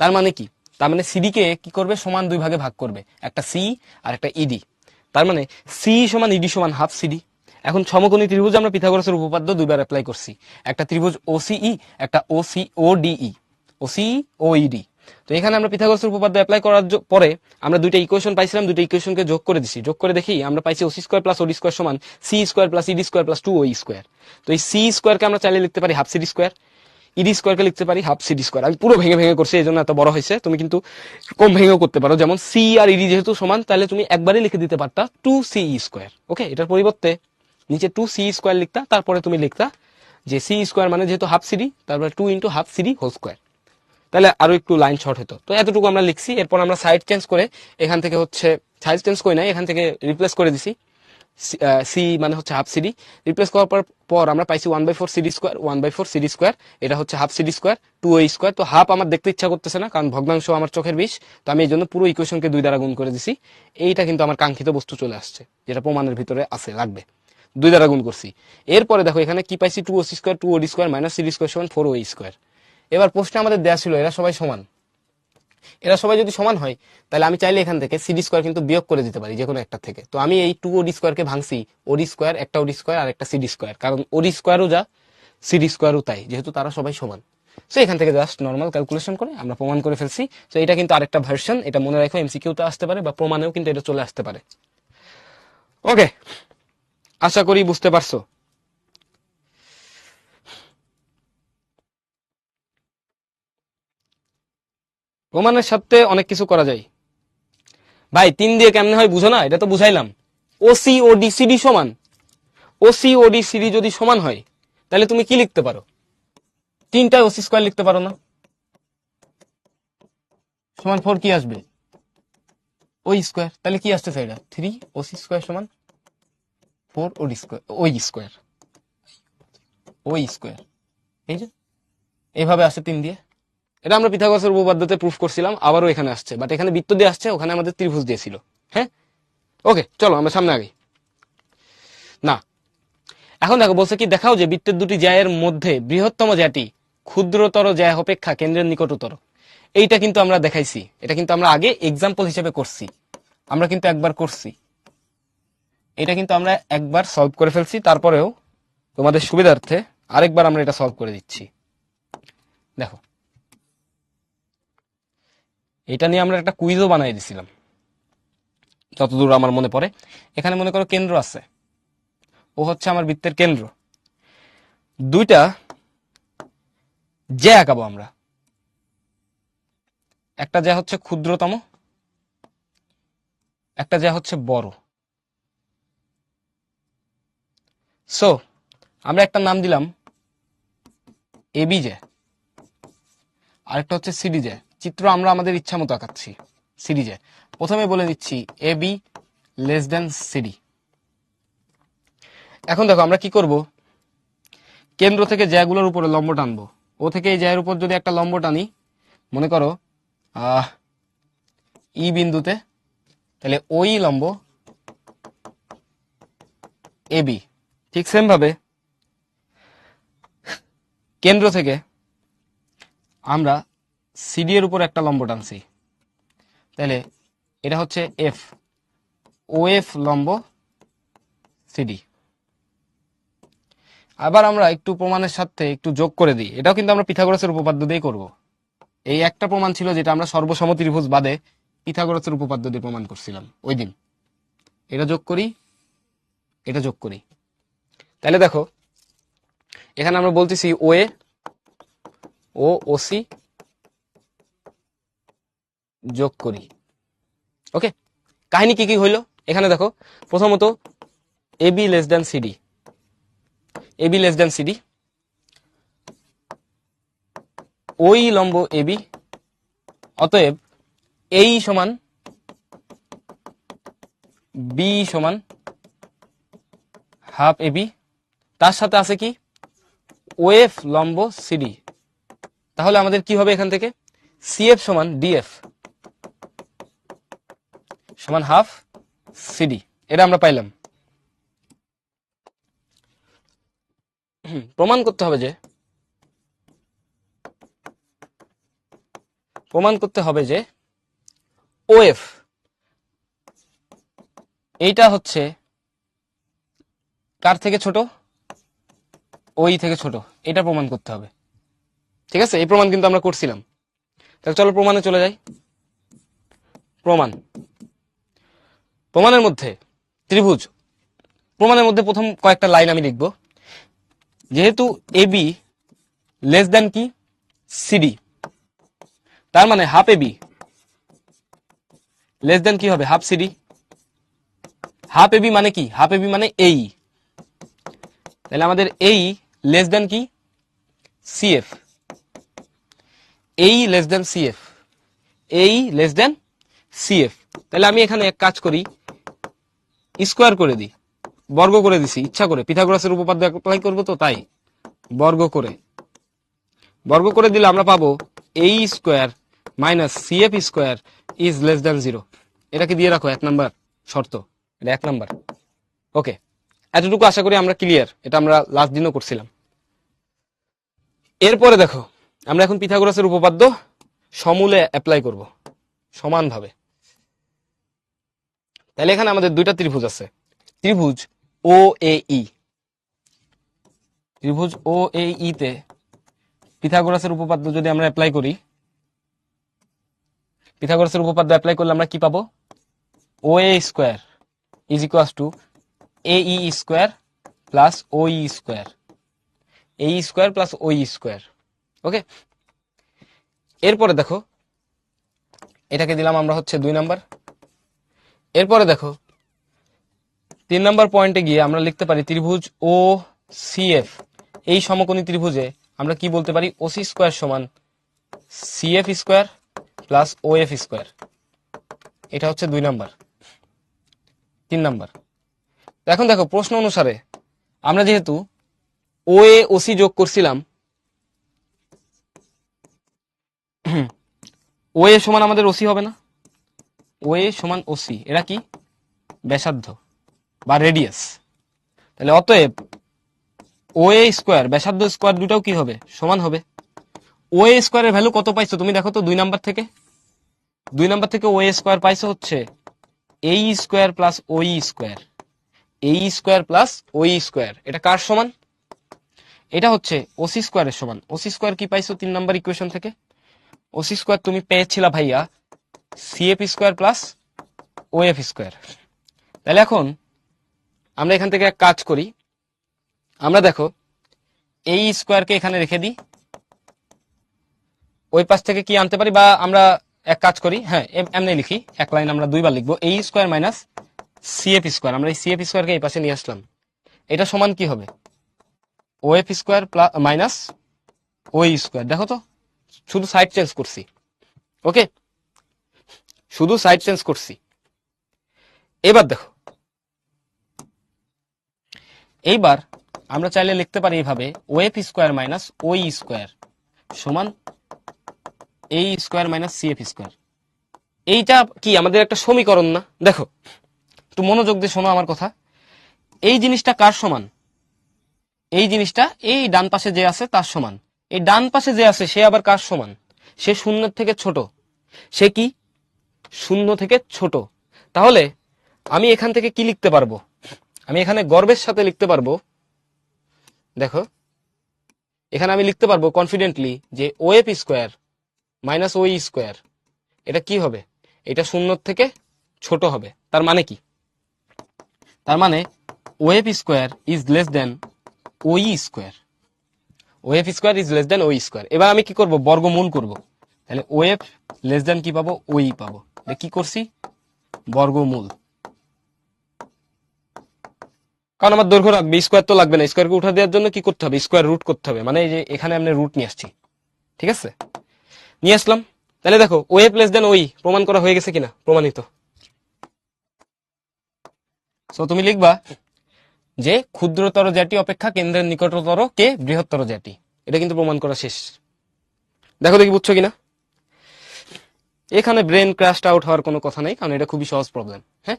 তার মানে কি, তার মানে সিডি কে কি করবে, সমান 2 ভাগে ভাগ করবে, একটা সি আর একটা ইডি। তার মানে সি সমান ইডি সমান হাফ সিডি। এখন সমকোণী ত্রিভুজ আমরা পিথাগোরাসের উপপাদ্য 2বার অ্যাপ্লাই করছি, একটা ত্রিভুজ ওসিই, একটা ওডিই, ওসি ওইডি। তো এখানে আমরা পিথাগোরাসের উপপাদ্য অ্যাপ্লাই করার পরে আমরা 2টা ইকুয়েশন পাইছিলাম, 2টা ইকুয়েশনকে যোগ করে দিছি, যোগ করে দেখি আমরা পাইছি OC square plus OD square সমান C square plus ED square plus 2 square. তো এই সি স্কোয়ারকে আমরা চাইলে লিখতে পারি হাফ সিডি স্কোয়ার, ইডি স্কোয়ারকে লিখতে পারি হাফ সিডি স্কোয়ার। আমি পুরো ভেঙে ভেঙে করছি, এই জন্য এত বড় হয়েছে। তুমি কিন্তু কম ভেঙেও করতে পারো, যেমন সি আর ইডি যেহেতু সমান, তাহলে তুমি একবারই লিখে দিতে পারতা 2 সি স্কোয়ার। ওকে, এটার পরিবর্তে নিচে 2 সি স্কোয়ার লিখতা, তারপরে তুমি লিখতা যে সি স্কোয়ার মানে যেহেতু হাফ সিডি, তারপরে 2 into half CD whole square, তাহলে আরো একটু লাইন শর্ট হতো। তো এতটুকু আমরা লিখছি। এরপর আমরা সাইড চেঞ্জ করে এখান থেকে হচ্ছে, সাইড চেঞ্জ করি নাই, এখান থেকে রিপ্লেস করে দিছি, সি মানে হচ্ছে হাফ সিডি। রিপ্লেস করার পর আমরা পাইছি 1/4 সিডি স্কোয়ার, 1/4 সিডি স্কোয়ার, এটা হচ্ছে হাফ সিডি স্কোয়ার, 2 স্কোয়ার। তো হাফ আমার দেখতে ইচ্ছা করতেছে না, কারণ ভগ্নাংশ আমার চোখের বিষ। তো আমি এই জন্য পুরো ইকুয়েশনকে 2 দ্বারা গুণ করে দিছি। এইটা কিন্তু আমার কাঙ্ক্ষিত বস্তু চলে আসছে, যেটা প্রমাণের ভিতরে আছে, লাগবে। 2 দ্বারা গুণ করছি। এরপরে দেখো এখানে কি পাইছি, 2ac square 2od square minus cd square সমান 4oe স্কোয়ার। এবার প্রশ্নে আমাদের দেয়া ছিল এরা সবাই সমান, এরা সবাই যদি সমান হয় তাহলে আমি চাইলে এখান থেকে সিডি স্কোয়ার কিন্তু বিয়োগ করে দিতে পারি যে কোনো একটা থেকে। তো আমি এই 2od স্কোয়ারকে ভাঙছি od স্কোয়ার, একটা od স্কোয়ার আর একটা সিডি স্কোয়ার, কারণ od স্কোয়ারও যা সিডি স্কোয়ারও তাই, যেহেতু তারা সবাই সমান। সো এখান থেকে জাস্ট নর্মাল ক্যালকুলেশন করে আমরা প্রমাণ করে ফেলছি। তো এটা কিন্তু আরেকটা ভার্সন, এটা মনে রাখো এমসিকিউতে আসতে পারে বা প্রমাণেও কিন্তু এটা চলে আসতে পারে। ওকে, আশা করি বুঝতে পারছো। প্রমাণের সাথে অনেক কিছু করা যায় ভাই। 3 দিয়ে কেমনে হয় বুঝো না? এটা তো বুঝাইলাম। ওসি ওডি সিডি সমান, ওসি ওডি সিডি যদি সমান হয় তাহলে তুমি কি লিখতে পারো? 3টায় ওসি স্কোয়ার লিখতে পারো না? সমান 4 কি আসবে? ওই স্কোয়ার। তাহলে কি আসতেছে এটা? 3 ওসি স্কোয়ার সমান 4 ওডি স্কোয়ার, ওই স্কোয়ার, ওই স্কোয়ার। এই যে এইভাবে আসে 3 দিয়ে। এটা আমরা পিথাগোরাসের উপপাদ্যতে প্রুফ করছিলাম, আবারও এখানে আসছে, বাট এখানে বৃত্ত দিয়ে আসছে, ওখানে আমাদের ত্রিভুজ দিয়েছিল। হ্যাঁ, ওকে, চলো আমরা সামনে আগে। না, এখন দেখো বলছে কি, দেখাও যে বৃত্তের দুটি জ্যায়ের মধ্যে বৃহত্তম জ্যাটি ক্ষুদ্রতর জ্যা অপেক্ষা কেন্দ্রের নিকটতর। এইটা কিন্তু আমরা দেখাইছি, এটা কিন্তু আমরা আগে এক্সাম্পল হিসেবে করছি, আমরা কিন্তু একবার করছি, এটা কিন্তু আমরা একবার সলভ করে ফেলছি। তারপরেও তোমাদের সুবিধার্থে আরেকবার আমরা এটা সলভ করে দিচ্ছি। দেখো, এটা নিয়ে আমরা একটা কুইজও বানাই দিছিলাম যতদূর আমার মনে পড়ে। এখানে মনে করো কেন্দ্র আছে, ও হচ্ছে আমার বৃত্তের কেন্দ্র। দুইটা জ্যা আঁকাবো আমরা, একটা জ্যা হচ্ছে ক্ষুদ্রতম, একটা জ্যা হচ্ছে বড়। সো আমরা একটা নাম দিলাম এবি জ্যা, আরেকটা হচ্ছে সিডি জ্যা। চিত্র আমরা আমাদের ইচ্ছা মতো আঁকাচ্ছি। সিডি জ্যা প্রথমে বলে দিচ্ছি এবি লেস দেন সিডি। এখন দেখো আমরা কি করব, কেন্দ্র থেকে জ্যাগুলোর উপরে লম্ব টানবো। ও থেকে এই জ্যায়ের উপর যদি একটা লম্ব টানি, মনে করো ই বিন্দুতে, তাহলে ওই লম্ব এবি। ঠিক সেম ভাবে কেন্দ্র থেকে আমরা সিডি এর উপর একটা লম্ব টানছি, তাহলে এটা হচ্ছে এফ, ও এফ লম্ব সিডি। আবার আমরা একটু প্রমাণের সাথে একটু যোগ করে দিই, এটাও কিন্তু আমরা পিথাগোরাসের উপপাদ্য দিয়ে করব। এই একটা প্রমাণ ছিল যেটা আমরা সর্বসম ত্রিভুজ বাদে পিথাগোরাসের উপপাদ্য দিয়ে প্রমাণ করছিলাম ওই দিন। এটা যোগ করি, এটা যোগ করি, তাহলে দেখো এখানে আমরা বলতেছি ও এ ও ওসি যোগ করি। ওকে, কাহিনী কি কি হইলো এখানে দেখো। প্রথমত AB less than CD, AB less than CD, ওই লম্ব এবি, অতএব এই সমান বি সমান হাফ এবি। তার সাথে আছে কি ওএফ লম্ব সিডি, তাহলে আমাদের কি হবে এখান থেকে সিএফ সমান ডিএফ সমান হাফ সিডি। এটা আমরা পাইলাম। প্রমাণ করতে হবে যে, প্রমাণ করতে হবে যে ওএফ এইটা হচ্ছে কার থেকে ছোট, ওই থেকে ছোট, এটা প্রমাণ করতে হবে। ঠিক আছে, এই প্রমাণ কিন্তু আমরা করছিলাম। তাহলে চলো প্রমাণে চলে যাই। প্রমাণ, প্রমাণের মধ্যে ত্রিভুজ, প্রমাণের মধ্যে প্রথম কয়েকটা লাইন আমি লিখব। যেহেতু এবি লেস দেন কি সিডি, তার মানে হাফ এবি লেস দেন কি হবে হাফ সিডি। হাফ এবি মানে কি, হাফ এবি মানে এই, তাহলে আমাদের এই লেস দেন কি সিএফ, এই লেস দেন সিএফ, এই লেস দেন সিএফ। তাহলে আমি এখানে এক কাজ করি, স্কোয়ার করে দিই, বর্গ করে দিছি ইচ্ছা করে, পিথাগোরাসের উপপাদ্য অ্যাপ্লাই করবো তো তাই বর্গ করে, বর্গ করে দিলে আমরা পাবো এই square minus CF square is less দেন 0। এটাকে দিয়ে রাখো 1 নাম্বার শর্ত, এটা 1 নাম্বার। ওকে, এতটুকু আশা করি আমরা ক্লিয়ার, এটা আমরা লাস্ট দিনও করছিলাম। এরপরে দেখো আমরা এখন পিথাগোরাসের উপপাদ্য সমূলে অ্যাপ্লাই করব সমানভাবে। তাহলে এখানে আমাদের দুইটা ত্রিভুজ আছে, ত্রিভুজ ও এ ই, ত্রিভুজ ও এ ই তে পিথাগোরাসের উপপাদ্য যদি আমরা অ্যাপ্লাই করি, পিথাগোরাসের উপপাদ্য অ্যাপ্লাই করলে আমরা কি পাবো? O A square is equals to A E square plus O E square, A E square plus O E square. Okay, এরপরে দেখো এটাকে দিলাম আমরা হচ্ছে 2 নাম্বার। এরপরে দেখো 3 নাম্বার পয়েন্টে গিয়ে আমরা লিখতে পারি ত্রিভুজ ও সি এফ, এই সমকোণী ত্রিভুজে আমরা কি বলতে পারি? ও সি স্কোয়ার সমান সি এফ স্কোয়ার প্লাস ও এফ স্কোয়ার। এটা হচ্ছে 2 নাম্বার। 3 নাম্বার, এখন দেখো প্রশ্ন অনুসারে আমরা যেহেতু ও এ ও সি যোগ করছিলাম, ও এ সমান আমাদের ওসি হবে না? ও এ সমান ওসি, এরা কি? ব্যাসার্ধ বা রেডিয়াস। তাহলে অতএব ও এ স্কোয়ার ব্যাসার্ধ স্কোয়ার দুটাও কি হবে? সমান হবে। ও এ স্কোয়ারের ভ্যালু কত পাইছো তুমি দেখো তো 2 নাম্বার থেকে? 2 নাম্বার থেকে ও এ স্কোয়ার পাইছো হচ্ছে এ square plus O E square, এ square plus O E square. এটা কার সমান? এটা হচ্ছে ওসি স্কোয়ারের সমান। ওসি স্কোয়ার কি পাইছো 3 নাম্বার ইকুয়েশন থেকে? ওসি স্কোয়ার তুমি পেয়েছিলা ভাইয়া সি এফ স্কোয়ার প্লাস ও এফ স্কোয়ার। তাহলে এখন আমরা এখান থেকে এক কাজ করি, আমরা দেখো এই স্কোয়ারকে এখানে রেখে দিই, ওই পাশ থেকে কি আনতে পারি? বা আমরা এক কাজ করি, হ্যাঁ এমনি লিখি, এক লাইন আমরা 2 বার লিখবো, এই square minus C F square. আমরা এই সি এফ স্কোয়ারকে এই পাশে নিয়ে আসলাম, এটা সমান কি হবে? ও F square plus minus O square. দেখো তো শুধু সাইড চেঞ্জ করছি। ওকে, শুধু সাইড চেঞ্জ করছি। এবার দেখো, এইবার আমরা চাইলে লিখতে পারি এইভাবে O F square minus O square সমান A square minus C F square. এইটা কি আমাদের একটা সমীকরণ না? দেখো একটু মনোযোগ দিয়ে শোনো আমার কথা। এই জিনিসটা কার সমান? এই জিনিসটা এই ডান পাশে যে আছে তার সমান। এই ডান পাশে যে আছে সে আবার কার সমান? সে শূন্যের থেকে ছোট। সে কি? শূন্য থেকে ছোট। তাহলে আমি এখান থেকে কি লিখতে পারবো? আমি এখানে গর্বের সাথে লিখতে পারবো, দেখো এখানে আমি লিখতে পারবো কনফিডেন্টলি যে ও F square minus O square এটা কি হবে? এটা শূন্যর থেকে ছোট হবে। তার মানে কি? তার মানে O F square is less than O square, O F square is less than O square. এবার আমি কি করব? বর্গমূল করব। তাহলে ও এফ লেস দেন কি পাবো? ও পাবো। কি করছি? বর্গমূল। কারণ আমার দৈর্ঘ্য রাখবে, স্কোয়ার তো লাগবে না। স্কোয়ারকে উঠা দেওয়ার জন্য কি করতে হবে? স্কোয়ার রুট করতে হবে। মানে এই যে এখানে আমরা রুট নিয়ে আসছি, ঠিক আছে, নিয়ে আসলাম। তাহলে দেখো ও এফ লেস দেন ও প্রমাণ করা হয়ে গেছে কিনা? প্রমাণিত। সো তুমি লিখবা যে ক্ষুদ্রতর জ্যাটি অপেক্ষা কেন্দ্রের নিকটতর কে বৃহত্তর জ্যাটি। এটা কিন্তু প্রমাণ করা শেষ। দেখো দেখি বুঝছো কিনা? এখানে ব্রেন ক্র্যাশ আউট হওয়ার কোনো কথা নেই, কারণ এটা খুবই সহজ প্রবলেম। হ্যাঁ,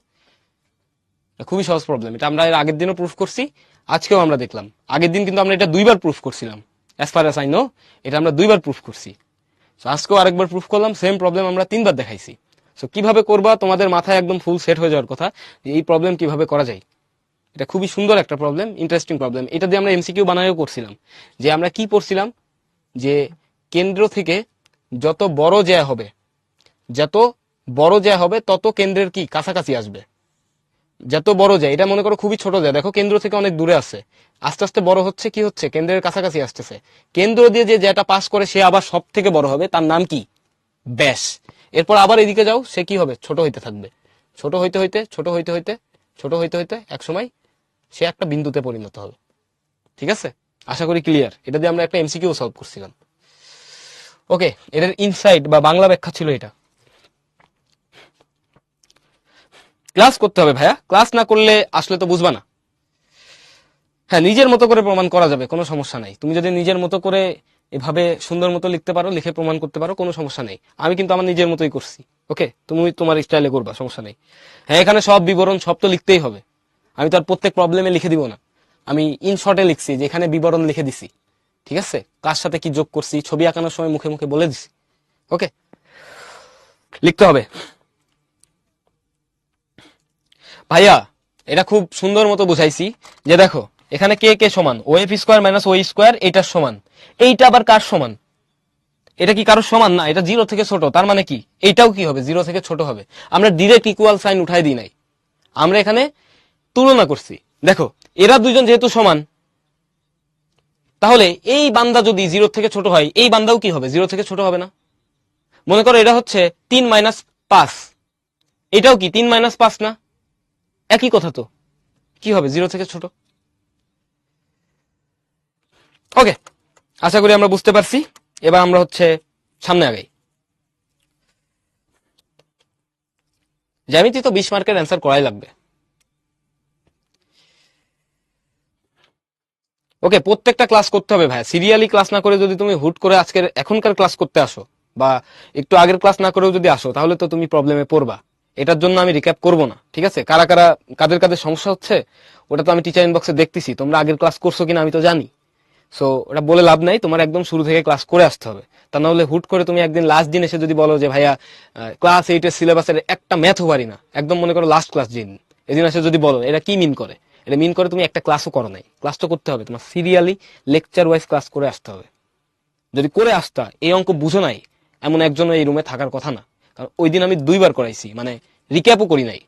খুবই সহজ প্রবলেম। এটা আমরা এর আগের দিনও প্রুফ করছি, আজকেও আমরা দেখলাম। আগের দিন কিন্তু আমরা এটা 2 বার প্রুফ করছিলাম, as far as I know এটা আমরা 2 বার প্রুফ করছি। আজকেও আরেকবার প্রুফ করলাম, সেম প্রবলেম আমরা 3 বার দেখাইছি। সো কিভাবে করবা তোমাদের মাথায় একদম ফুল সেট হয়ে যাওয়ার কথা যে এই প্রবলেম কিভাবে করা যায়। এটা খুবই সুন্দর একটা প্রবলেম, ইন্টারেস্টিং প্রবলেম। এটা দিয়ে আমরা এমসিকিউ বানায়ও করছিলাম, যে আমরা কি পড়ছিলাম যে কেন্দ্র থেকে যত বড় জ্যা হবে, যত বড় জ্যা হবে তত কেন্দ্রের কি কাছাকাছি আসবে। যত বড় যায়, এটা মনে করো খুবই ছোট যায়, দেখো কেন্দ্র থেকে অনেক দূরে আছে, আস্তে আস্তে বড় হচ্ছে, কি হচ্ছে? কেন্দ্রের কাছাকাছি আসতেছে। কেন্দ্র দিয়ে যে যেটা পাস করে সে আবার সব থেকে বড় হবে, তার নাম কি? ব্যাস। এরপর আবার এদিকে যাও, সে কি হবে? ছোট হইতে থাকবে। ছোট হইতে হইতে ছোট হইতে হইতে ছোট হইতে হইতে এক সময় সে একটা বিন্দুতে পরিণত হবে। ঠিক আছে, আশা করি ক্লিয়ার। এটা দিয়ে আমরা একটা এমসিকিউ সলভ করছিলাম। ওকে, এটার ইনসাইড বা বাংলা ব্যাখ্যা ছিল এটা। ক্লাস করতে হবে ভাইয়া, ক্লাস না করলে আসলে তো বুঝবা না। হ্যাঁ, নিজের মতো করে প্রমাণ করা যাবে, কোনো সমস্যা নাই। তুমি যদি নিজের মতো করে এভাবে সুন্দর মতো লিখতে পারো, লিখে প্রমাণ করতে পারো, কোনো সমস্যা নেই। আমি কিন্তু আমার নিজের মতোই করছি। ওকে, তুমি তোমার স্টাইলে করবা, সমস্যা নেই। হ্যাঁ, এখানে সব বিবরণ সব তো লিখতেই হবে। আমি তো আর প্রত্যেক প্রবলেমে লিখে দিব না, আমি ইন শর্টে লিখছি, যে এখানে বিবরণ লিখে দিছি, ঠিক আছে, কার সাথে কি যোগ করছি, ছবি আঁকানোর সময় মুখে মুখে বলে দিছি। ওকে, লিখতে হবে। ভাইয়া এটা খুব সুন্দর মতো বুঝাইছি, যে দেখো এখানে কে কে সমান, ও F square minus O square, এইটার সমান। এইটা আবার কার সমান? এটা কি কারোর সমান না, এটা 0 থেকে ছোট, তার মানে কি এইটাও কি হবে, 0 থেকে ছোট হবে। আমরা ডিরেক্ট ইকুয়াল সাইন উঠাই দিই নাই, আমরা এখানে তুলনা করছি। দেখো এরা দুইজন যেহেতু সমান, তাহলে এই বান্দা যদি 0 থেকে ছোট হয়, এই বান্দাও কি হবে, 0 থেকে ছোট হবে না? মনে করো এটা হচ্ছে 3 - 5, এটাও কি 3 - 5 না? একই কথা তো, কি হবে, 0 থেকে ছোট। ওকে, আশা করি আমরা বুঝতে পারছি। এবার আমরা হচ্ছে সামনে আগাই। জ্যামিতি তো 20 মার্কের অ্যান্সার করাই লাগবে। ওকে, প্রত্যেকটা ক্লাস করতে হবে ভাই, সিরিয়ালি ক্লাস না করে যদি তুমি হুট করে আজকের এখনকার ক্লাস করতে আসো, বা একটু আগের ক্লাস না করেও যদি আসো, তাহলে তো তুমি প্রবলেমে পড়বা। এটার জন্য আমি রিক্যাপ করব না, ঠিক আছে? কারা কারা কাদের কাদের সমস্যা হচ্ছে ওটা তো আমি টিচার ইনবক্সে দেখতেছি, তোমরা আগের ক্লাস করছো কিনা আমি তো জানি। সো ওটা বলে লাভ নাই, তোমার একদম শুরু থেকে ক্লাস করে আসতে হবে। তা না হলে হুট করে তুমি একদিন লাস্ট দিন এসে যদি বলো যে ভাইয়া ক্লাস 8-এর সিলেবাসের একটা ম্যাথও পারি না, একদম মনে করো লাস্ট ক্লাস দিন, এদিন এসে যদি বলো, এটা কি মিন করে? এটা মিন করে তুমি একটা ক্লাসও করো নাই। ক্লাস তো করতে হবে, তোমার সিরিয়ালি লেকচার ওয়াইজ ক্লাস করে আসতে হবে। যদি করে আসতা, এই অঙ্ক বুঝো নাই এমন একজন এই রুমে থাকার কথা না। কারণ ওই দিন আমি 2বার করাইছি, মানে রিক্যাপও করি নাই।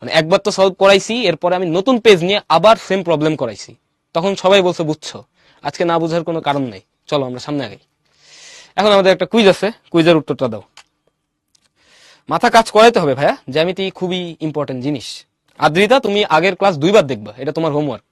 মানে একবার তো সলভ করাইছি, এরপরে আমি নতুন পেজ নিয়ে আবার সেম প্রবলেম করাইছি, তখন সবাই বলছে বুঝছো। আজকে না বোঝার কোনো কারণ নেই, চলো আমরা সামনে আগাই। এখন আমাদের একটা কুইজ আছে, কুইজের উত্তরটা দাও। মাথা কাজ করাইতে হবে ভাইয়া, জ্যামিতি খুবই ইম্পর্টেন্ট জিনিস। আদ্রিতা, তুমি আগের ক্লাস 2বার দেখবা, এটা তোমার হোমওয়ার্ক।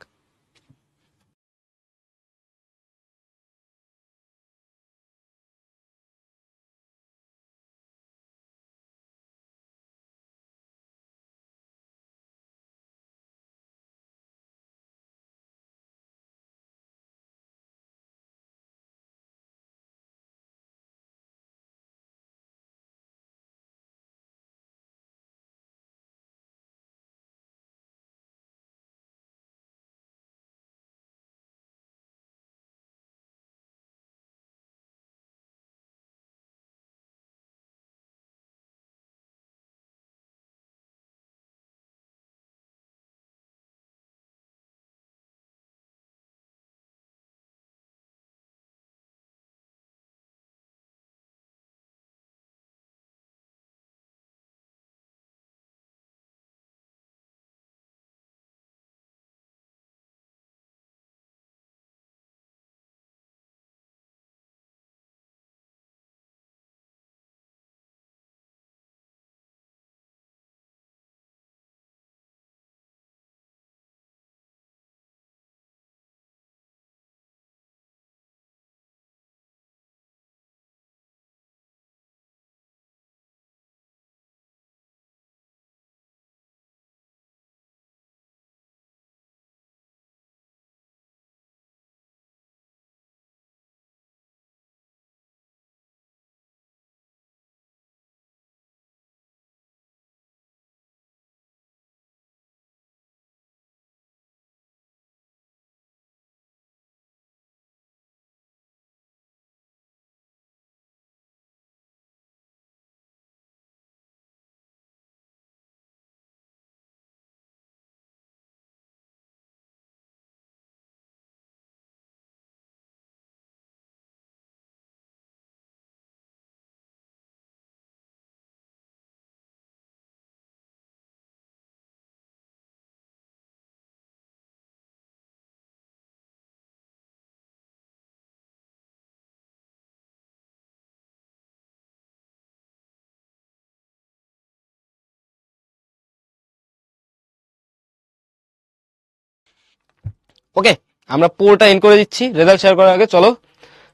ওকে, আমরা পোলটা এন্ড করে দিচ্ছি রেজাল্ট শেয়ার করার আগে। চলো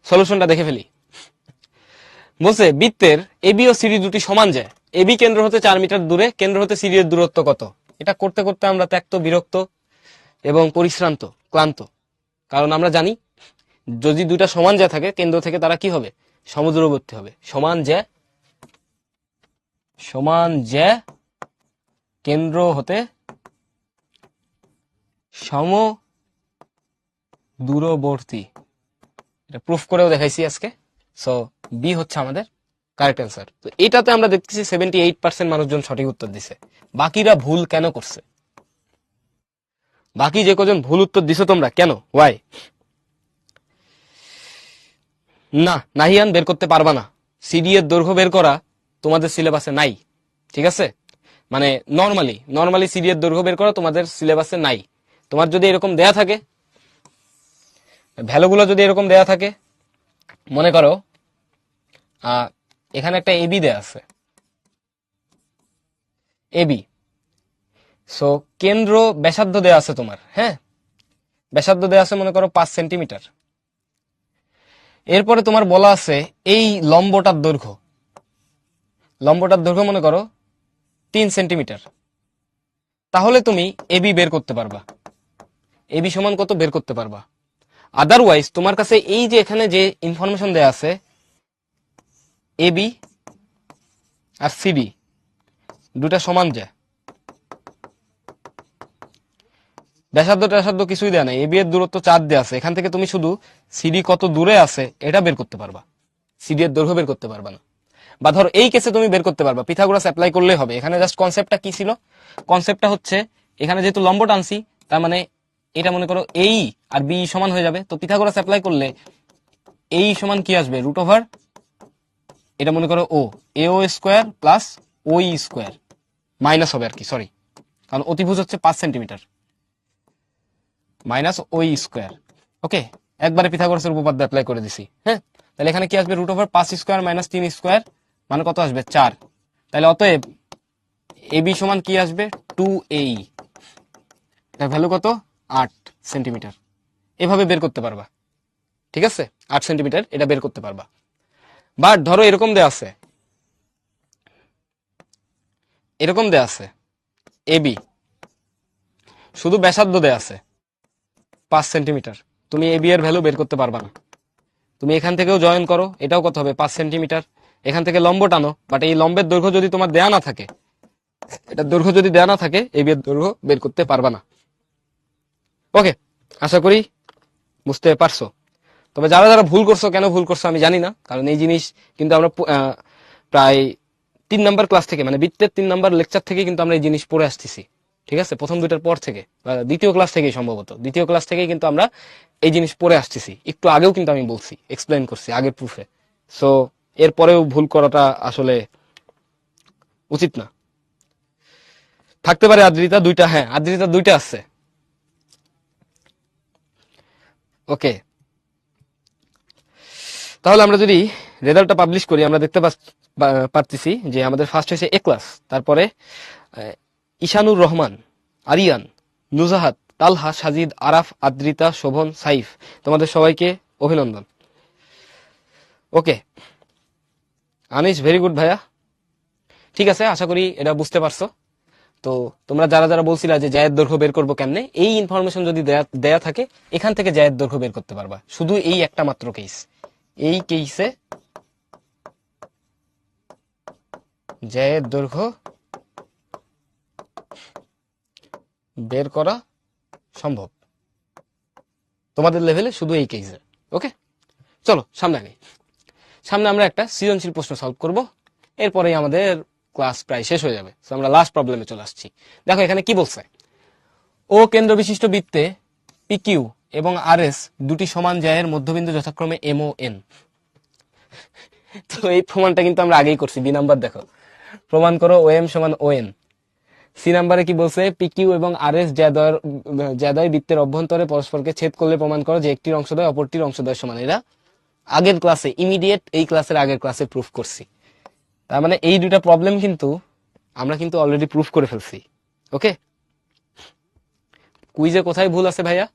সলিউশনটা দেখে ফেলি। বলছে বৃত্তের এবি ও সিডি দুটি সমান যায়, এবি কেন্দ্র হতে 4 মিটার দূরে, কেন্দ্র হতে সিডি এর দূরত্ব কত? এটা করতে করতে আমরা ত্যক্ত, বিরক্ত এবং পরিশ্রান্ত, ক্লান্ত। কারণ আমরা জানি যদি দুইটা সমান জ্যা থাকে, কেন্দ্র থেকে তারা কি হবে, সমদূরবর্তী হবে। সমান জ্যা কেন্দ্র হতে সম দূরবর্তী, এটা প্রুফ করেও দেখাইছি আজকে। সো বি হচ্ছে আমাদের কারেক্ট অ্যান্সার। তো এটাতে আমরা দেখতেছি 78% মানুষজন সঠিক উত্তর দিছে, বাকিরা ভুল কেন করছে? বাকি যে কজন ভুল উত্তর দিছো তোমরা, কেন, ওয়াই? না, নাহিয়ান বের করতে পারবা না। সিডি এর দৈর্ঘ্য বের করা তোমাদের সিলেবাসে নাই, ঠিক আছে? মানে নর্মালি সিডি এর দৈর্ঘ্য বের করা তোমাদের সিলেবাসে নাই। তোমার যদি এরকম দেয়া থাকে, ভ্যালুগুলো যদি এরকম দেয়া থাকে, মনে করো এখানে একটা এবি দেয়া আছে, এবি। সো কেন্দ্র ব্যাসার্ধ দেয়া আছে তোমার, হ্যাঁ, ব্যাসার্ধ দেয়া আছে মনে করো 5 সেন্টিমিটার। এরপরে তোমার বলা আছে এই লম্বটার দৈর্ঘ্য মনে করো 3 সেন্টিমিটার। তাহলে তুমি এবি বের করতে পারবা, এবি সমান কত বের করতে পারবা। আদারওয়াইজ তোমার কাছে এই যে এখানে যে ইনফরমেশন দেয়া আছে, এবি আর সিডি দুটা সমান যায়, ব্যাসার্ধ কিছুই দেয়া নাই, এবি এর দূরত্ব 4 দেয়া আছে, এখান থেকে তুমি শুধু সিডি কত দূরে আছে এটা বের করতে পারবা, সিডি এর দৈর্ঘ্য বের করতে পারবা না। বা ধরো এই কেসে তুমি বের করতে পারবা, পিথাগোরাস অ্যাপ্লাই করলেই হবে। এখানে জাস্ট কনসেপ্টটা কি ছিল? কনসেপ্টটা হচ্ছে এখানে যেহেতু লম্ব টানছি, তার মানে এটা মনে করো এই আর বি সমান হয়ে যাবে। তো পিথাগোরাস অ্যাপ্লাই করলে এই সমান কি আসবে? রুট ওভার, এটা মনে করো ও, এ ও স্কোয়ার প্লাস ওই স্কোয়ার মাইনাস হবে আর কি, সরি, কারণ অতিভুজ হচ্ছে 5 সেন্টিমিটার, মাইনাস ওই স্কোয়ার। ওকে, একবারে পিথাগোরাসের উপপাদ্য অ্যাপ্লাই করে দিছি, হ্যাঁ। তাহলে এখানে কি আসবে? Root over 5 square minus 3 square, মানে কত আসবে? 4। তাহলে অতএব এবি সমান কি আসবে? 2a, এটার ভ্যালু কত? 8 সেন্টিমিটার। এভাবে বের করতে পারবা, ঠিক আছে? 8 সেন্টিমিটার এটা বের করতে পারবা। বাট ধরো এরকম দেয়া আছে, এবি শুধু ব্যাসার্ধ দেয়া আছে 5 সেন্টিমিটার, তুমি এবি এর ভ্যালু বের করতে পারবা না। তুমি এখান থেকেও জয়েন করো, এটাও কত হবে? 5 সেন্টিমিটার। এখান থেকে লম্ব টানো, বাট এই লম্বের দৈর্ঘ্য যদি তোমার দেয়া না থাকে, এটার দৈর্ঘ্য যদি দেয়া না থাকে, এবি এর দৈর্ঘ্য বের করতে পারবা না। ওকে, আশা করি বুঝতে পারছো। তবে যারা যারা ভুল করছো, কেন ভুল করছো আমি জানি না, কারণ এই জিনিস কিন্তু আমরা প্রায় 3 নাম্বার ক্লাস থেকে, মানে বৃত্তের 3 নাম্বার লেকচার থেকে কিন্তু আমরা এই জিনিস পড়ে আসতেছি, ঠিক আছে? প্রথম দুইটার পর থেকে, দ্বিতীয় ক্লাস থেকেই সম্ভবত, দ্বিতীয় ক্লাস থেকেই কিন্তু আমরা এই জিনিস পড়ে আসতেছি। একটু আগেও কিন্তু আমি বলছি, এক্সপ্লেন করছি আগের প্রুফে। সো এরপরেও ভুল করাটা আসলে উচিত না। থাকতে পারে আদ্রিতা দুইটা, হ্যাঁ আদ্রিতা দুইটা আছে। ওকে, তাহলে আমরা যদি রেজাল্টটা পাবলিশ করি, আমরা দেখতে পারতেছি যে আমাদের ফার্স্ট হয়েছে এ ক্লাস, তারপরে ঈশানুর রহমান, আরিয়ান, নুজাহাত, তালহা, সাজিদ, আরাফ, আদ্রিতা, শোভন, সাইফ, তোমাদের সবাইকে অভিনন্দন। ওকে, আনিস, ভেরি গুড ভাইয়া। ঠিক আছে, আশা করি এটা বুঝতে পারছো। তো তোমরা যারা যারা বলছিলা যে জায়ের দৈর্ঘ্য বের করবো কেমনে, এই ইনফরমেশন যদি দেয়া থাকে, এখান থেকে জায়ের দৈর্ঘ্য বের করতে পারবা। শুধু এই একটা মাত্র কেস, এই কেসে জায়ের দৈর্ঘ্য বের করা সম্ভব তোমাদের লেভেলে, শুধু এই কেসে। ওকে, চলো সামনে আগে, সামনে আমরা একটা সৃজনশীল প্রশ্ন সলভ করব, এরপরেই আমাদের ক্লাস প্রায় শেষ হয়ে যাবে। তো আমরা লাস্ট প্রবলেমে চলে আসছি। দেখো এখানে কি বলছে, ও কেন্দ্র বিশিষ্ট বৃত্তে পিকিউ এবং আর এস দুটি সমান জায়ের মধ্যবিন্দু যথাক্রমে এম ও এন। তো এই প্রমাণটা কিন্তু আমরা আগেই করছি। বি নাম্বার দেখো, প্রমাণ করো ও এম সমান ও এন। সি নাম্বারে কি বলছে, পিকিউ এবং আর এস জ্যাদয় বৃত্তের অভ্যন্তরে পরস্পরকে ছেদ করলে প্রমাণ করো যে একটির অংশদ্বয় অপরটির অংশদ্বয় সমান। এরা আগের ক্লাসে, ইমিডিয়েট এই ক্লাসের আগের ক্লাসে প্রুফ করছি। তার মানে এই দুটা প্রবলেম কিন্তু আমরা কিন্তু অলরেডি প্রুফ করে ফেলছি। ওকে, কুইজে কোথায় ভুল আছে ভাইয়া?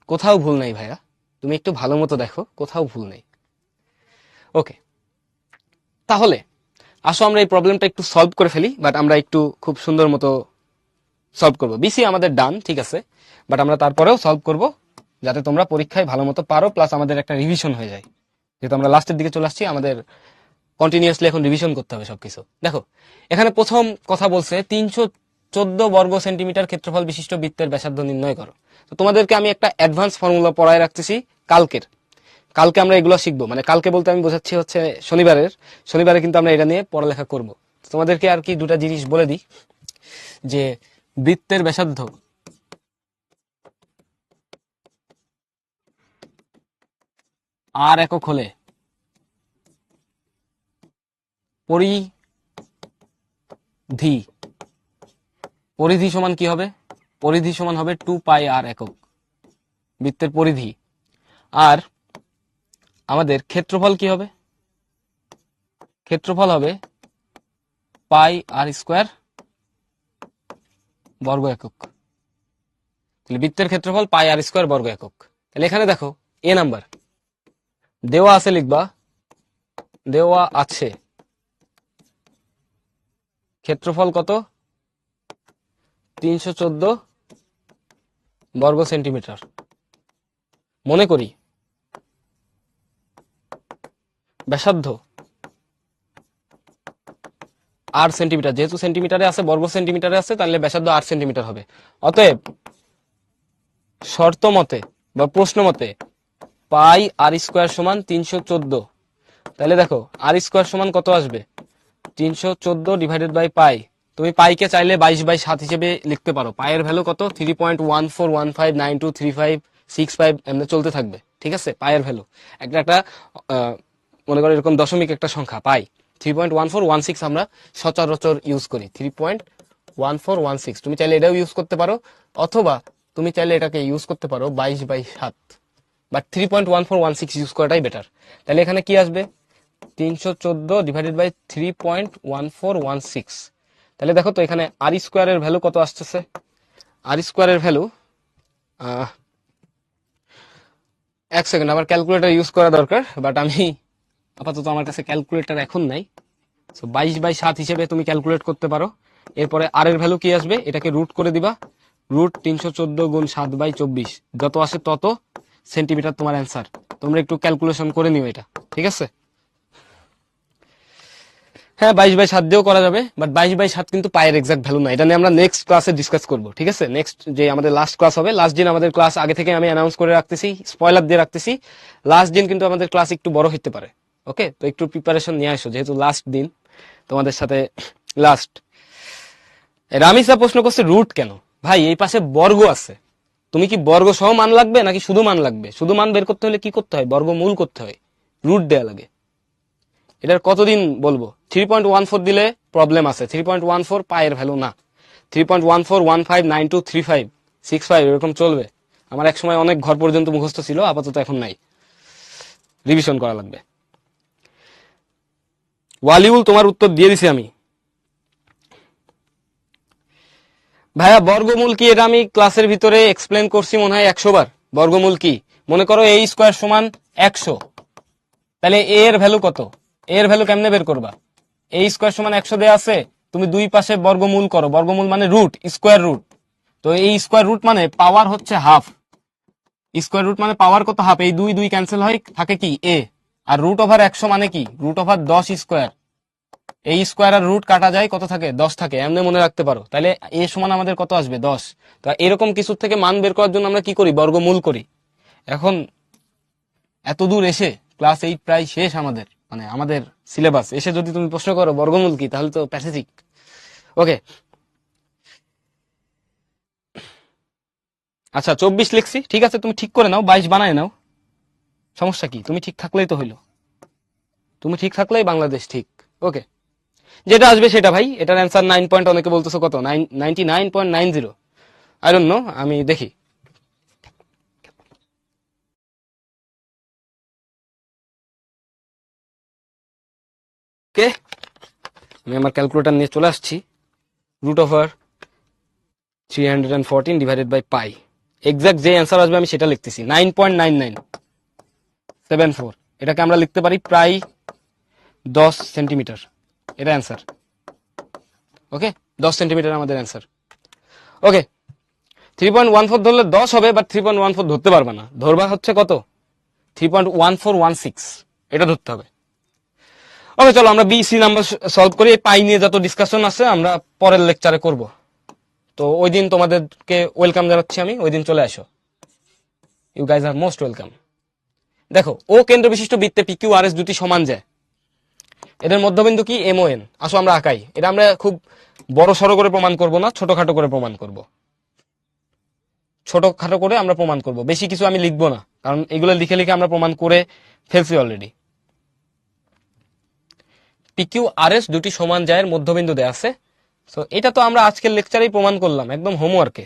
কোথাও ভুল নেই ভাইয়া, তুমি একটু ভালো মতো দেখো, কোথাও ভুল নেই। ওকে, তাহলে আসো আমরা এই প্রবলেমটা একটু সলভ করে ফেলি, বাট আমরা একটু খুব সুন্দর মতো সলভ করবো। বিসি আমাদের ডান, ঠিক আছে, বাট আমরা তারপরেও সলভ করব যাতে তোমরা পরীক্ষায় ভালো মতো পারো, প্লাস আমাদের একটা রিভিশন হয়ে যায়। যেহেতু আমরা লাস্টের দিকে চলে আসছি, আমাদের কন্টিনিউয়াসলি এখন রিভিশন করতে হবে সবকিছু। দেখো এখানে প্রথম কথা বলছে 14 বর্গ সেন্টিমিটার ক্ষেত্রফল বিশিষ্ট বৃত্তের ব্যাসার্ধ নির্ণয় করো। তো তোমাদেরকে আমি একটা অ্যাডভান্স ফর্মুলা পড়ায় রাখতেছি কালকে আমরা এগুলো শিখবো, মানে কালকে বলতে আমি বোঝাচ্ছি হচ্ছে শনিবারে কিন্তু আমরা এটা নিয়ে পড়ালেখা করব। তোমাদেরকে আর কি দুটা জিনিস বলে দিই, যে বৃত্তের ব্যাসার্ধ আর একক হলে পরিধি পরিধি সমান কি হবে? পরিধি সমান হবে 2 পাই আর একক, বৃত্তের পরিধি। আর আমাদের ক্ষেত্রফল কি হবে? ক্ষেত্রফল হবে পাই আর স্কোয়ার বর্গ একক। তাহলে বৃত্তের ক্ষেত্রফল পাই আর স্কোয়ার বর্গ একক। তাহলে এখানে দেখো এ নাম্বার দেওয়া আছে, লিখবা দেওয়া আছে ক্ষেত্রফল কত? 314 বর্গ সেন্টিমিটার। মনে করি ব্যাসার্ধ 8 সেন্টিমিটার, যেহেতু সেন্টিমিটারে আছে, বর্গ সেন্টিমিটারে আছে, তাহলে ব্যাসার্ধ 8 সেন্টিমিটার হবে। অতএব শর্ত মতে বা প্রশ্ন মতে পাই আর স্কোয়ার সমান 314। তাহলে দেখো আর স্কোয়ার সমান কত আসবে? 314 ডিভাইডেড বাই পাই। তুমি পাইকে চাইলে 22/7 হিসেবে লিখতে পারো। পাইয়ের ভ্যালু কত? 3.1415923565 এমনি চলতে থাকবে, ঠিক আছে? পাইয়ের ভ্যালু একটা মনে করো এরকম দশমিক একটা সংখ্যা পাই 3.1416 আমরা সচরাচর ইউজ করি। 3.1416 তুমি চাইলে এটাও ইউজ করতে পারো, অথবা তুমি চাইলে এটাকে ইউজ করতে পারো 22/7, বাট 3.1416 ইউজ করাটাই বেটার। তাহলে এখানে কি আসবে? 314 ডিভাইডেড বাই 3.1416। তাহলে দেখো তো এখানে আর স্কোয়ারের ভ্যালু কত আসতেছে? আর স্কোয়ারের ভ্যালু, এক সেকেন্ড, আমার ক্যালকুলেটর ইউজ করা দরকার, বাট আমি আপাতত আমার কাছে ক্যালকুলেটর এখন নাই। সো 22/7 হিসেবে তুমি ক্যালকুলেট করতে পারো। এরপরে আর এর ভ্যালু কি আসবে? এটাকে রুট করে দিবা। রুট 314 গুণ 7/24, যত আসে তত সেন্টিমিটার তোমার অ্যান্সার। তোমরা একটু ক্যালকুলেশন করে নিও এটা, ঠিক আছে? হ্যাঁ, 22/7 দিয়েও করা যাবে, বাট 22/7 কিন্তু পায়ের এক্সাক্ট ভ্যালু না। এটা নিয়ে আমরা নেক্সট ক্লাসে ডিসকাস করবো, ঠিক আছে? নেক্সট যে আমাদের লাস্ট ক্লাস হবে, লাস্ট দিন আমাদের ক্লাস আগে থেকে আমি অ্যানাউন্স করে রাখতেছি, স্পয়লার দিয়ে রাখতেছি, লাস্ট দিন কিন্তু আমাদের ক্লাস একটু বড় হতে পারে। ওকে, তো একটু প্রিপারেশন নিয়ে আসো, যেহেতু লাস্ট দিন তোমাদের সাথে লাস্ট। রামিসা প্রশ্ন করছে রুট কেন? ভাই এই পাশে বর্গ আছে, তুমি কি বর্গ সহ মান লাগবে নাকি শুধু মান লাগবে? শুধু মান বের করতে হলে কি করতে হয়? বর্গমূল করতে হয়, রুট দেয়া লাগে। এটার কতদিন বলবো? 3.14 দিলে প্রবলেম আছে। 3.14 পায়ের ভ্যালু না। 3.1415923565 এরকম চলবে। আমার এক সময় অনেক ঘর পর্যন্ত মুখস্থ ছিল, আপাতত এখন নাই, রিভিশন করা লাগবে। ওয়ালিউল তোমার উত্তর দিয়ে দিছি আমি। ভাইয়া বর্গমূল কি? এটা আমি ক্লাসের ভিতরে এক্সপ্লেন করছি মনে হয় 100 বার। বর্গমূল কি? মনে করো a স্কোয়ার সমান 100, তাহলে a এর ভ্যালু কত? a এর ভ্যালু কেমনে বের করবা? a স্কোয়ার সমান 100 দেয়া আছে, তুমি দুই পাশে বর্গমূল করো। বর্গমূল মানে রুট, স্কোয়ার রুট। তো এই স্কোয়ার রুট মানে পাওয়ার হচ্ছে হাফ। স্কোয়ার রুট মানে পাওয়ার কত? হাফ। এই দুই দুই ক্যান্সেল হয়, থাকে কি a। আর রুট ওভার 100 মানে কি? Root over 10 square. এই স্কোয়ার আর রুট কাটা যায়, কত থাকে? 10 থাকে। এমনি মনে রাখতে পারো। তাহলে a সমান আমাদের কত আসবে? 10। তো এরকম কিছু থেকে মান বের করার জন্য আমরা কি করি? বর্গমূল করি। এখন এত দূর এসে ক্লাস 8 প্রায় শেষ আমাদের, মানে আমাদের সিলেবাস এসে যদি তুমি প্রশ্ন করো বর্গমূল কি, তাহলে তো প্যাথেটিক। ওকে, আচ্ছা 24 লিখছি, ঠিক আছে, তুমি ঠিক করে নাও, 22 বানায় নাও, সমস্যা কি? তুমি ঠিক থাকলেই তো হইলো। তুমি ঠিক থাকলেই বাংলাদেশ ঠিক। ওকে, যেটা আসবে সেটা ভাই। এটার অ্যান্সার 9 পয়েন্ট, অনেকে বলতেছো কত? 99.90। আই ডোন্ট নো, আমি দেখি। ওকে, আমি আমার ক্যালকুলেটর নিয়ে চলে আসছি। Root over 314 divided by pi, exact যে অ্যান্সার আসবে আমি সেটা লিখতেছি। 9.9974। এটাকে আমরা লিখতে পারি প্রায় 10 সেন্টিমিটার। এটা অ্যান্সার। ওকে, 10 সেন্টিমিটার আমাদের অ্যান্সার। ওকে, 3.14 ধরলে 10 হবে, বাট 3.14 ধরতে পারবে না। ধরবা হচ্ছে কত? 3.1416, এটা ধরতে হবে। ওকে, চলো আমরা বিসি নাম্বার সলভ করি। এই পাই নিয়ে যত ডিসকাশন আছে আমরা পরের লেকচারে করব। তো ওই দিন তোমাদেরকে ওয়েলকাম জানাচ্ছি আমি, ওই দিন চলে আসো, ইউ গাইজ আর মোস্ট ওয়েলকাম। দেখো, ও কেন্দ্র বিশিষ্ট বৃত্তে পি কিউ আর এস দুটি সমান যায়, এদের মধ্যবিন্দু কি এম ও এন। আসো আমরা আঁকাই, এটা আমরা খুব বড় সড়ো করে প্রমাণ করব না, ছোটখাটো করে প্রমাণ করব, ছোটখাটো করে আমরা প্রমাণ করব, বেশি কিছু আমি লিখবো না, কারণ এগুলো লিখে লিখে আমরা প্রমাণ করে ফেলছি already. P Q R S দুটি সমান জায়ের মধ্যবিন্দু দেয়া আছে। তো এটা তো আমরা আজকের লেকচারেই প্রমাণ করলাম, একদম হোমওয়ার্কে।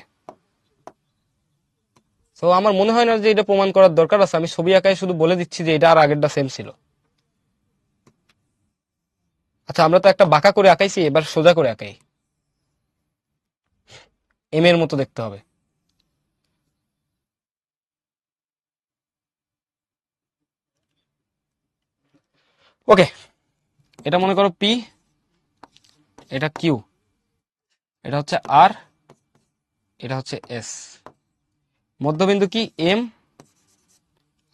তো আমার মনে হয় না যে এটা প্রমাণ করার দরকার আছে, আমি ছবি আঁকায় শুধু বলে দিচ্ছি যে এটা আর আগেরটা সেম ছিল। আচ্ছা, আমরা তো একটা বাঁকা করে আঁকাইছি, এবার সোজা করে আঁকাই, এম এর মতো দেখতে হবে। ওকে, এটা মনে করো পি, এটা কিউ, এটা হচ্ছে আর, এটা হচ্ছে এস। মধ্যবিন্দু কি এম,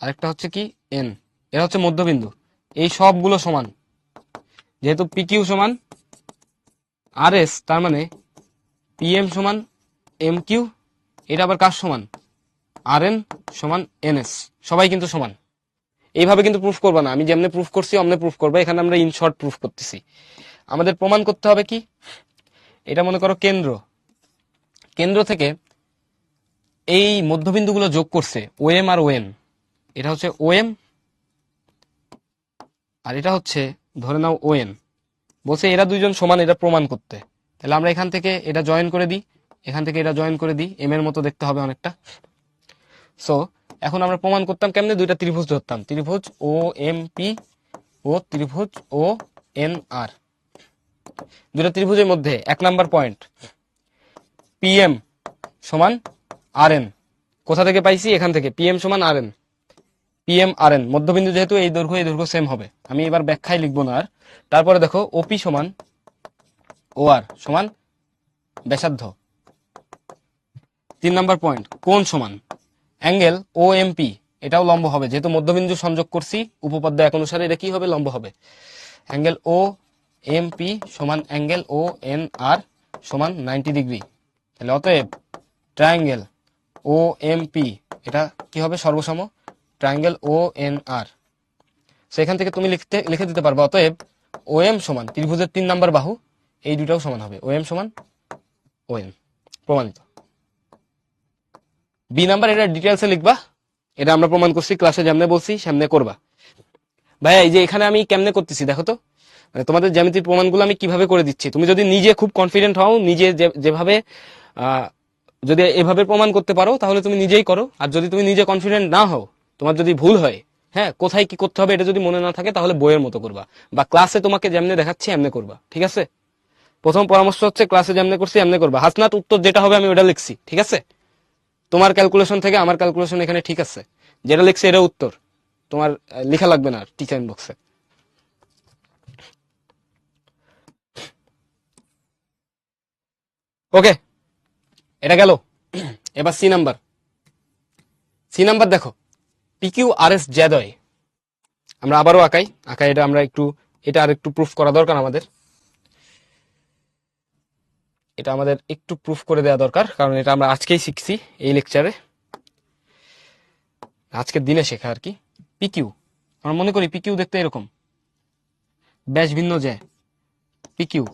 আরেকটা হচ্ছে কি এন, এটা হচ্ছে মধ্যবিন্দু। এই সবগুলো সমান, যেহেতু পি কিউ সমান আর এস, তার মানে পি এম সমান এম কিউ, এটা আবার কার সমান, আর এন সমান এন এস, সবাই কিন্তু সমান। এইভাবে কিন্তু প্রুফ করবা না, আমি যেমনি প্রুফ করছি অমনি প্রুফ করবে, এখানে আমরা ইন শর্ট প্রুফ করতেছি। আমাদের প্রমাণ করতে হবে কি, এটা মনে করো কেন্দ্র, কেন্দ্র থেকে এই মধ্যবিন্দুগুলো যোগ করছে ওএম আর ওএন, এটা হচ্ছে ওএম আর এটা হচ্ছে ধরে নাও ওএন, বলছে এরা দুইজন সমান, এটা প্রমাণ করতে। তাহলে আমরা এখান থেকে এটা জয়েন করে দিই, এখান থেকে এটা জয়েন করে দিই, এম এর মতো দেখতে হবে অনেকটা। সো এখন আমরা প্রমাণ করতাম কেমনে, দুইটা ত্রিভুজ ধরতাম, ত্রিভুজ ও এম পি ও ত্রিভুজ ও এন আর। দুইটা ত্রিভুজের মধ্যে 1 নাম্বার পয়েন্ট পি এম সমান আর এন, কোথা থেকে পাইছি, এখান থেকে পি এম সমান আর N, P M R N মধ্যবিন্দু, যেহেতু এই দৈর্ঘ্য সেম হবে, আমি এবার ব্যাখ্যায় লিখবো না আর। তারপরে দেখো ওপি সমান ও আর সমান ব্যাসার্ধ। 3 নাম্বার পয়েন্ট কোণ সমান অ্যাঙ্গেল ও এম পি, এটাও লম্ব হবে, যেহেতু মধ্যবিন্দু সংযোগ করছি উপপাদ্য এক অনুসারে, এটা কি হবে, লম্ব হবে। অ্যাঙ্গেল ও এম পি সমান অ্যাঙ্গেল ও এন আর সমান 90 ডিগ্রি। তাহলে অতএব ট্রায়াঙ্গেল ও এম পি, এটা কি হবে, সর্বসম ট্রায়াঙ্গেল ও এন আর। সেখান থেকে তুমি লিখে দিতে পারবা অতএব ও এম সমান ত্রিভুজের 3 নাম্বার বাহু, এই দুটাও সমান হবে, ও এম সমান ও এন, প্রমাণিত। বি নাম্বার, এটা ডিটেলসে লিখবা, এটা আমরা প্রমাণ করছি ক্লাসে, যেমনে বলছি সামনে করবা। ভাইয়া এই যে এখানে আমি কেমনে করতেছি দেখো তো, মানে তোমাদের জ্যামিতির প্রমাণগুলো আমি কিভাবে করে দিচ্ছি, তুমি যদি নিজে খুব কনফিডেন্ট হও, নিজে যেভাবে যদি এভাবে প্রমাণ করতে পারো তাহলে তুমি নিজেই করো, আর যদি তুমি নিজে কনফিডেন্ট না হও, তোমার যদি ভুল হয়, হ্যাঁ, কোথায় কি করতে হবে এটা যদি মনে না থাকে, তাহলে বইয়ের মতো করবা, বা ক্লাসে তোমাকে যেমনে দেখাচ্ছি এমনি করবা, ঠিক আছে? প্রথম পরামর্শ হচ্ছে ক্লাসে যেমনে করছি এমনি করবা, হাসনাত উত্তর যেটা হবে আমি ওটা লিখছি, ঠিক আছে? তোমার ক্যালকুলেশন থেকে আমার ক্যালকুলেশন এখানে ঠিক আছে, যেটা লিখছে এটা উত্তর, তোমার লেখা লাগবে না টিচার বক্সে। ওকে, এটা গেল। এবার সি নাম্বার, সি নাম্বার দেখো, পিকিউ আর এস জ্যাদয়, আমরা আবারও আঁকাই এটা আমরা একটু, এটা আর একটু প্রুফ করা দরকার আমাদের, এটা আমাদের একটু প্রুফ করে দেওয়া দরকার, কারণ এটা আমরা আজকেই শিখছি এই লেকচারে, আজকের দিনে শেখা আর কি। পিকিউ, আমরা মনে করি পিকিউ দেখতে এরকম, ব্যাস ভিন্ন যে পিকিউ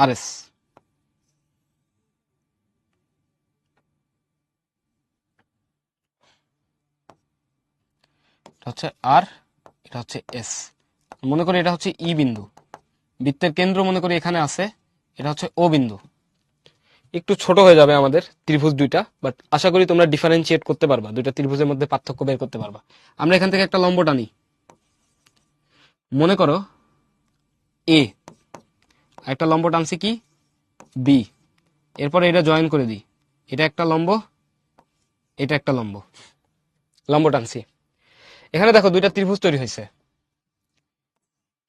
আর এস, এটা হচ্ছে আর, এটা হচ্ছে এস। মনে করি এটা হচ্ছে ই বিন্দু, বৃত্তের কেন্দ্র মনে করি এখানে আছে, এটা হচ্ছে ও বিন্দু। একটু ছোট হয়ে যাবে আমাদের ত্রিভুজ দুইটা, বাট আশা করি তোমরা ডিফারেন্সিয়েট করতে পারবা, দুইটা ত্রিভুজের মধ্যে পার্থক্য বের করতে পারবা। আমরা এখান থেকে একটা লম্ব টানি, মনে করো এ, একটা লম্ব টানছি কি বি, এরপরে এটা জয়েন করে দিই, এটা একটা লম্ব, এটা একটা লম্ব, লম্ব টানছি। এখানে দেখো দুইটা ত্রিভুজ তৈরি হয়েছে,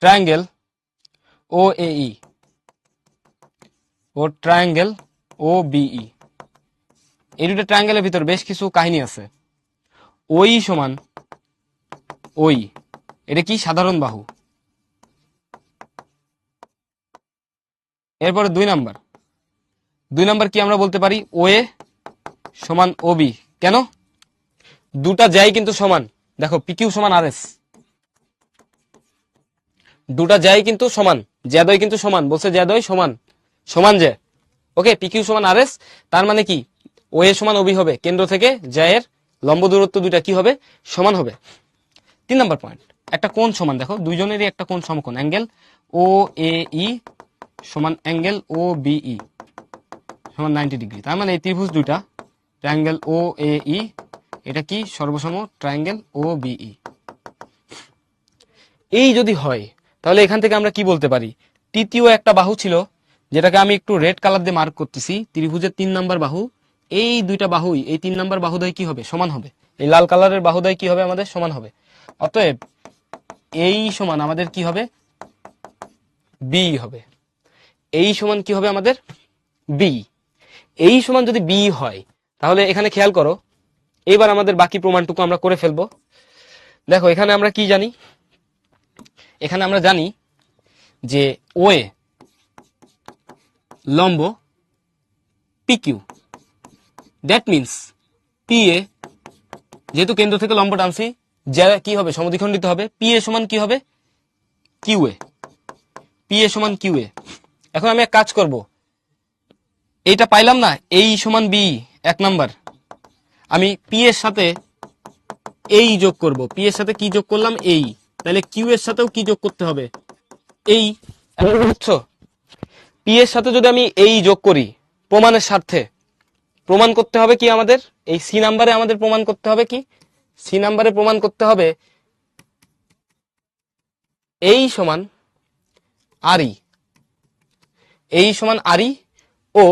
ট্রায়াঙ্গেল ও এই ও ট্রায়াঙ্গেল ও বিই। এই দুটো ট্রায়াঙ্গেলের ভিতর বেশ কিছু কাহিনী আছে। ওই সমান ওই, এটা কি সাধারণ বাহু, এরপরে 2 নাম্বার কি আমরা বলতে পারি, ওএ সমান ওবি। কেন? দুটা জ্যাই কিন্তু সমান। দেখো পিকিউ সমান আর এস, দুটা জ্যাই কিন্তু সমান, জ্যাদয় কিন্তু সমান, বলছে জ্যাদয় সমান, সমান জ্যা। ওকে, পিকিউ সমান আর এস, তার মানে কি ওএ সমান ওবি হবে, কেন্দ্র থেকে জ্যায়ের লম্ব দূরত্ব দুইটা কি হবে, সমান হবে। 3 নাম্বার পয়েন্ট, একটা কোণ সমান। দেখো দুইজনেরই একটা কোণ সমকোণ, অ্যাঙ্গেল ও এ ই সমান অ্যাঙ্গেল ও বিই সমান 90 ডিগ্রি। তার মানে এই ত্রিভুজ দুইটা ট্রায়াঙ্গেল ও এ ই, এটা কি সর্বসম ট্রায়াঙ্গেল ও বিই। এই যদি হয় তাহলে এখান থেকে আমরা কি বলতে পারি, তৃতীয় একটা বাহু ছিল যেটাকে আমি একটু রেড কালার দিয়ে মার্ক করতেছি, ত্রিভুজের 3 নাম্বার বাহু, এই দুইটা বাহুই এই 3 নাম্বার বাহুদ্বয় কি হবে, সমান হবে। এই লাল কালারের বাহুদ্বয় কি হবে, আমাদের সমান হবে। অতএব এই সমান আমাদের কি হবে, বি হবে। এই সমান কি হবে আমাদের, বি। এই সমান যদি বি হয় তাহলে এখানে খেয়াল করো, এবার আমাদের বাকি প্রমাণটুকু আমরা করে ফেলবো। দেখো এখানে আমরা কি জানি, এখানে আমরা জানি যে ওএ লম্ব পিকিউ, দ্যাট মিনস পিএ, যেহেতু কেন্দ্র থেকে লম্ব টানছি, যা কি হবে, সমদ্বিখণ্ডিত হবে। পিএ সমান কি হবে, কিউএ, পিএ সমান কিউএ। এখন আমি এক কাজ করব, এইটা পাইলাম না, এই সমান বি 1 নাম্বার, আমি পি এর সাথে এই যোগ করব। পি এর সাথে কি যোগ করলাম, এই, তাহলে কিউ এর সাথেও কি যোগ করতে হবে, এই। বুঝছো, পি এর সাথে যদি আমি এই যোগ করি প্রমাণের স্বার্থে, প্রমাণ করতে হবে কি আমাদের, এই সি নাম্বারে আমাদের প্রমাণ করতে হবে কি, সি নাম্বারে প্রমাণ করতে হবে এই সমান আরই, এই সমান আরই ও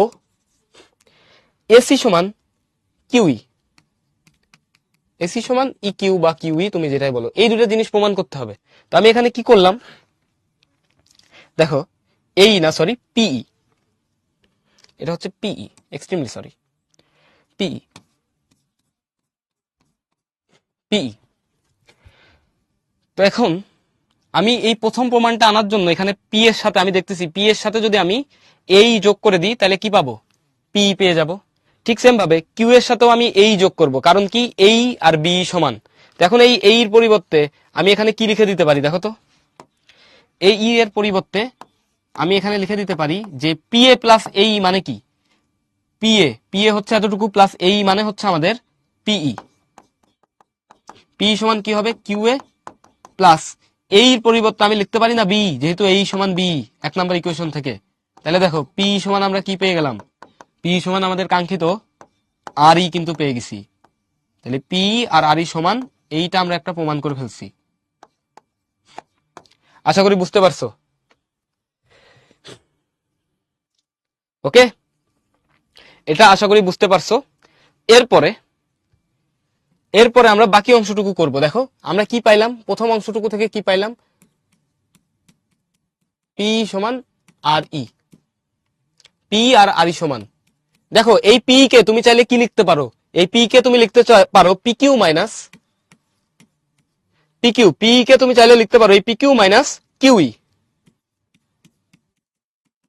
এসি সমান কিউই, এসি সমান ই কিউ বা কিউই, তুমি যেটাই বলো, এই দুটো জিনিস প্রমাণ করতে হবে। তো আমি এখানে কি করলাম, দেখো এই না সরি পিই, এটা হচ্ছে পিই, এক্সট্রিমলি সরি, পিই, পিই। তো এখন আমি এই প্রথম প্রমাণটা আনার জন্য এখানে পি এর সাথে আমি দেখতেছি, পি এর সাথে যদি আমি এই যোগ করে দিই তাহলে কি পাবো, পি পেয়ে যাব। ঠিক সেম ভাবে কিউ এর সাথেও আমি এই যোগ করব, কারণ কি এই আর বি সমান। তো এখন এই এর পরিবর্তে আমি এখানে কি লিখে দিতে পারি, দেখো তো, এই ই এর পরিবর্তে আমি এখানে লিখে দিতে পারি যে পি এ প্লাস এই মানে কি, পি এ হচ্ছে এতটুকু, প্লাস এই মানে হচ্ছে আমাদের পিই। পি সমান কি হবে, কিউ এ প্লাস এই পরিবর্তে আমি লিখতে পারি না বি, যেহেতু এই সমান বি 1 নাম্বার ইকুয়েশন থেকে। তাহলে দেখো পি সমান আমরা কি পেয়ে গেলাম, পি সমান আমাদের কাঙ্ক্ষিত আর ই কিন্তু পেয়ে গেছি। তাহলে পি আর আর ই সমান, এইটা আমরা একটা প্রমাণ করে ফেলছি। আশা করি বুঝতে পারছো। ওকে, এটা আশা করি বুঝতে পারছো। এরপরে এরপরে আমরা বাকি অংশটুকু করব। দেখো আমরা কি পাইলাম, প্রথম অংশটুকু থেকে কি পাইলাম, পি সমান আর ই, পি আর আর ই সমান। দেখো এই পি কে তুমি চাইলে কি লিখতে পারো, এই পি কে তুমি লিখতে পারো PQ minus PQ, P K তুমি চাইলে লিখতে পারো এই পিকিউ মাইনাস কিউই।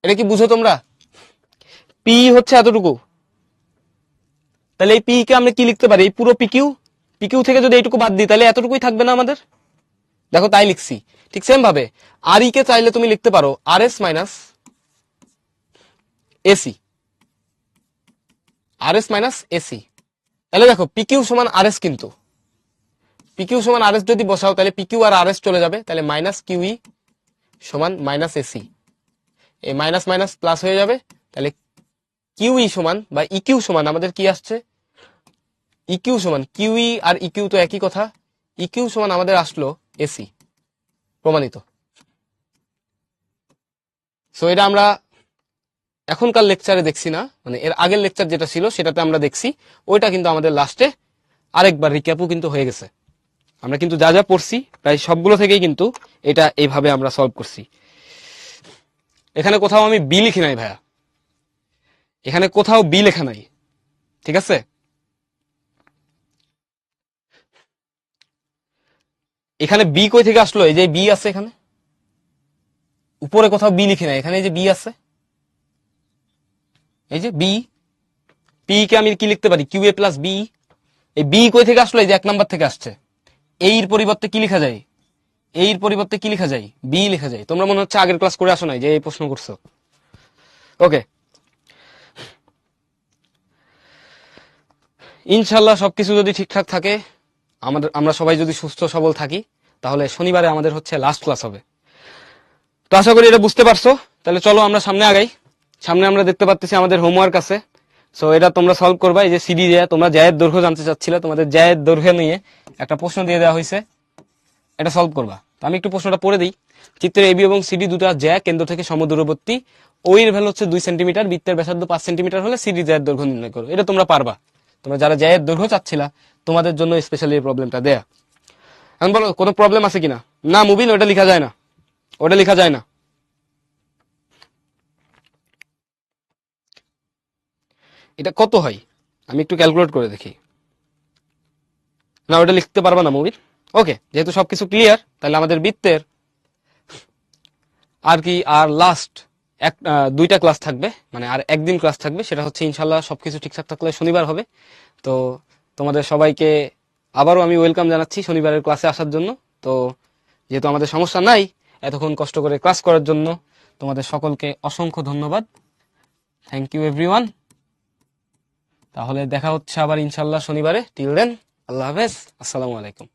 এটা কি বুঝো তোমরা, পি হচ্ছে এতটুকু, তাহলে এই পি কে আমরা কি লিখতে পারি, এই পুরো পিকিউ, পিকিউ থেকে যদি এইটুকু বাদ দিই তাহলে এতটুকুই থাকবে না আমাদের। দেখো তাই লিখছি। ঠিক সেম ভাবে আর ই কে চাইলে তুমি লিখতে পারো আর এস মাইনাস এসি, আর এস মাইনাস এসি। তাহলে দেখো পিকিউ সমান আর এস, কিন্তু পিকিউ সমান আর এস যদি বসাও তাহলে পিকিউ আর আর এস চলে যাবে, তাহলে মাইনাস কিউই সমান মাইনাস এসি, এই মাইনাস মাইনাস প্লাস হয়ে যাবে। তাহলে কিউই সমান বা ইকিউ সমান আমাদের কি আসছে, ইকিউ সমান কিউই আর ইকিউ তো একই কথা, ইকিউ সমান আমাদের আসলো এসি, প্রমাণিত। সো এটা আমরা এখনকার লেকচারে দেখছি না, মানে এর আগের লেকচার যেটা ছিল সেটাতে আমরা দেখছি, ওইটা কিন্তু আমাদের লাস্টে আরেকবার রিক্যাপও কিন্তু হয়ে গেছে। আমরা কিন্তু যা যা পড়ছি প্রায় সবগুলো থেকেই কিন্তু এটা এইভাবে আমরা সলভ করছি। এখানে কোথাও আমি বি লিখি নাই ভাইয়া, এখানে কোথাও বি লেখা নাই, ঠিক আছে। এখানে বি কই থেকে আসলো, এই যে বি আছে এখানে উপরে, কোথাও বি লিখি নাই, এখানে এই যে বি আছে, এই যে বি, পি কে আমি কি লিখতে পারি, কিউ এ প্লাস বি। এই বি কই থেকে আসলো, এই যে 1 নাম্বার থেকে আসছে। এর পরিবর্তে কি লেখা যায়, এর পরিবর্তে কি লেখা যায়, বি লেখা যায়। তোমরা মনে হচ্ছে আগের ক্লাস করে আসো নাই যে এই প্রশ্ন করছো। ওকে, ইনশাল্লাহ সবকিছু যদি ঠিকঠাক থাকে, আমরা সবাই যদি সুস্থ সবল থাকি, তাহলে শনিবারে আমাদের হচ্ছে লাস্ট ক্লাস হবে। তো আশা করি এটা বুঝতে পারছো। তাহলে চলো আমরা সামনে আগাই। সামনে আমরা দেখতে পাচ্ছি আমাদের হোমওয়ার্ক আছে। সো এটা তোমরা সলভ করবা। এই যে সিডি দেয়া, তোমরা জ্যায়ের দৈর্ঘ্য জানতে চাচ্ছিলে, তোমাদের জ্যায়ের দৈর্ঘ্য নিয়ে একটা প্রশ্ন দিয়ে দেওয়া হয়েছে, এটা সলভ করবা। তো আমি একটু প্রশ্নটা পড়ে দিই। চিত্রের এবি এবং সিডি দুটা জ্যা কেন্দ্র থেকে সমদূরবর্তী, ওইর ভ্যালু হচ্ছে 2 সেন্টিমিটার, বৃত্তের ব্যাসার্ধ 5 সেন্টিমিটার হলে সিডি জ্যায়ের দৈর্ঘ্য নির্ণয় করো। এটা তোমরা পারবা। তোমরা যারা জ্যায়ের দৈর্ঘ্য চাচ্ছিলা, তোমাদের জন্য স্পেশালি এই প্রবলেমটা দেয়া। এখন বলো কোনো প্রবলেম আছে কিনা। না মুবিন, ওটা লেখা যায় না, ওটা লেখা যায় না। এটা কত হয় আমি একটু ক্যালকুলেট করে দেখি। না, ওটা লিখতে পারবা না মুবিন। ওকে, যেহেতু সবকিছু ক্লিয়ার, তাহলে আমাদের বৃত্তের আর কি আর লাস্ট দুইটা ক্লাস থাকবে, মানে আর একদিন ক্লাস থাকবে। সেটা হচ্ছে ইনশাল্লাহ সবকিছু ঠিকঠাক থাকলে শনিবার হবে। তো তোমাদের সবাইকে আবারও আমি ওয়েলকাম জানাচ্ছি শনিবারের ক্লাসে আসার জন্য। তো যেহেতু আমাদের সমস্যা নাই, এতক্ষণ কষ্ট করে ক্লাস করার জন্য তোমাদের সকলকে অসংখ্য ধন্যবাদ। Thank you everyone. তাহলে দেখা হচ্ছে আবার ইনশাল্লাহ শনিবারে। টিল দেন, আল্লাহ হাফেজ, আসসালামু আলাইকুম।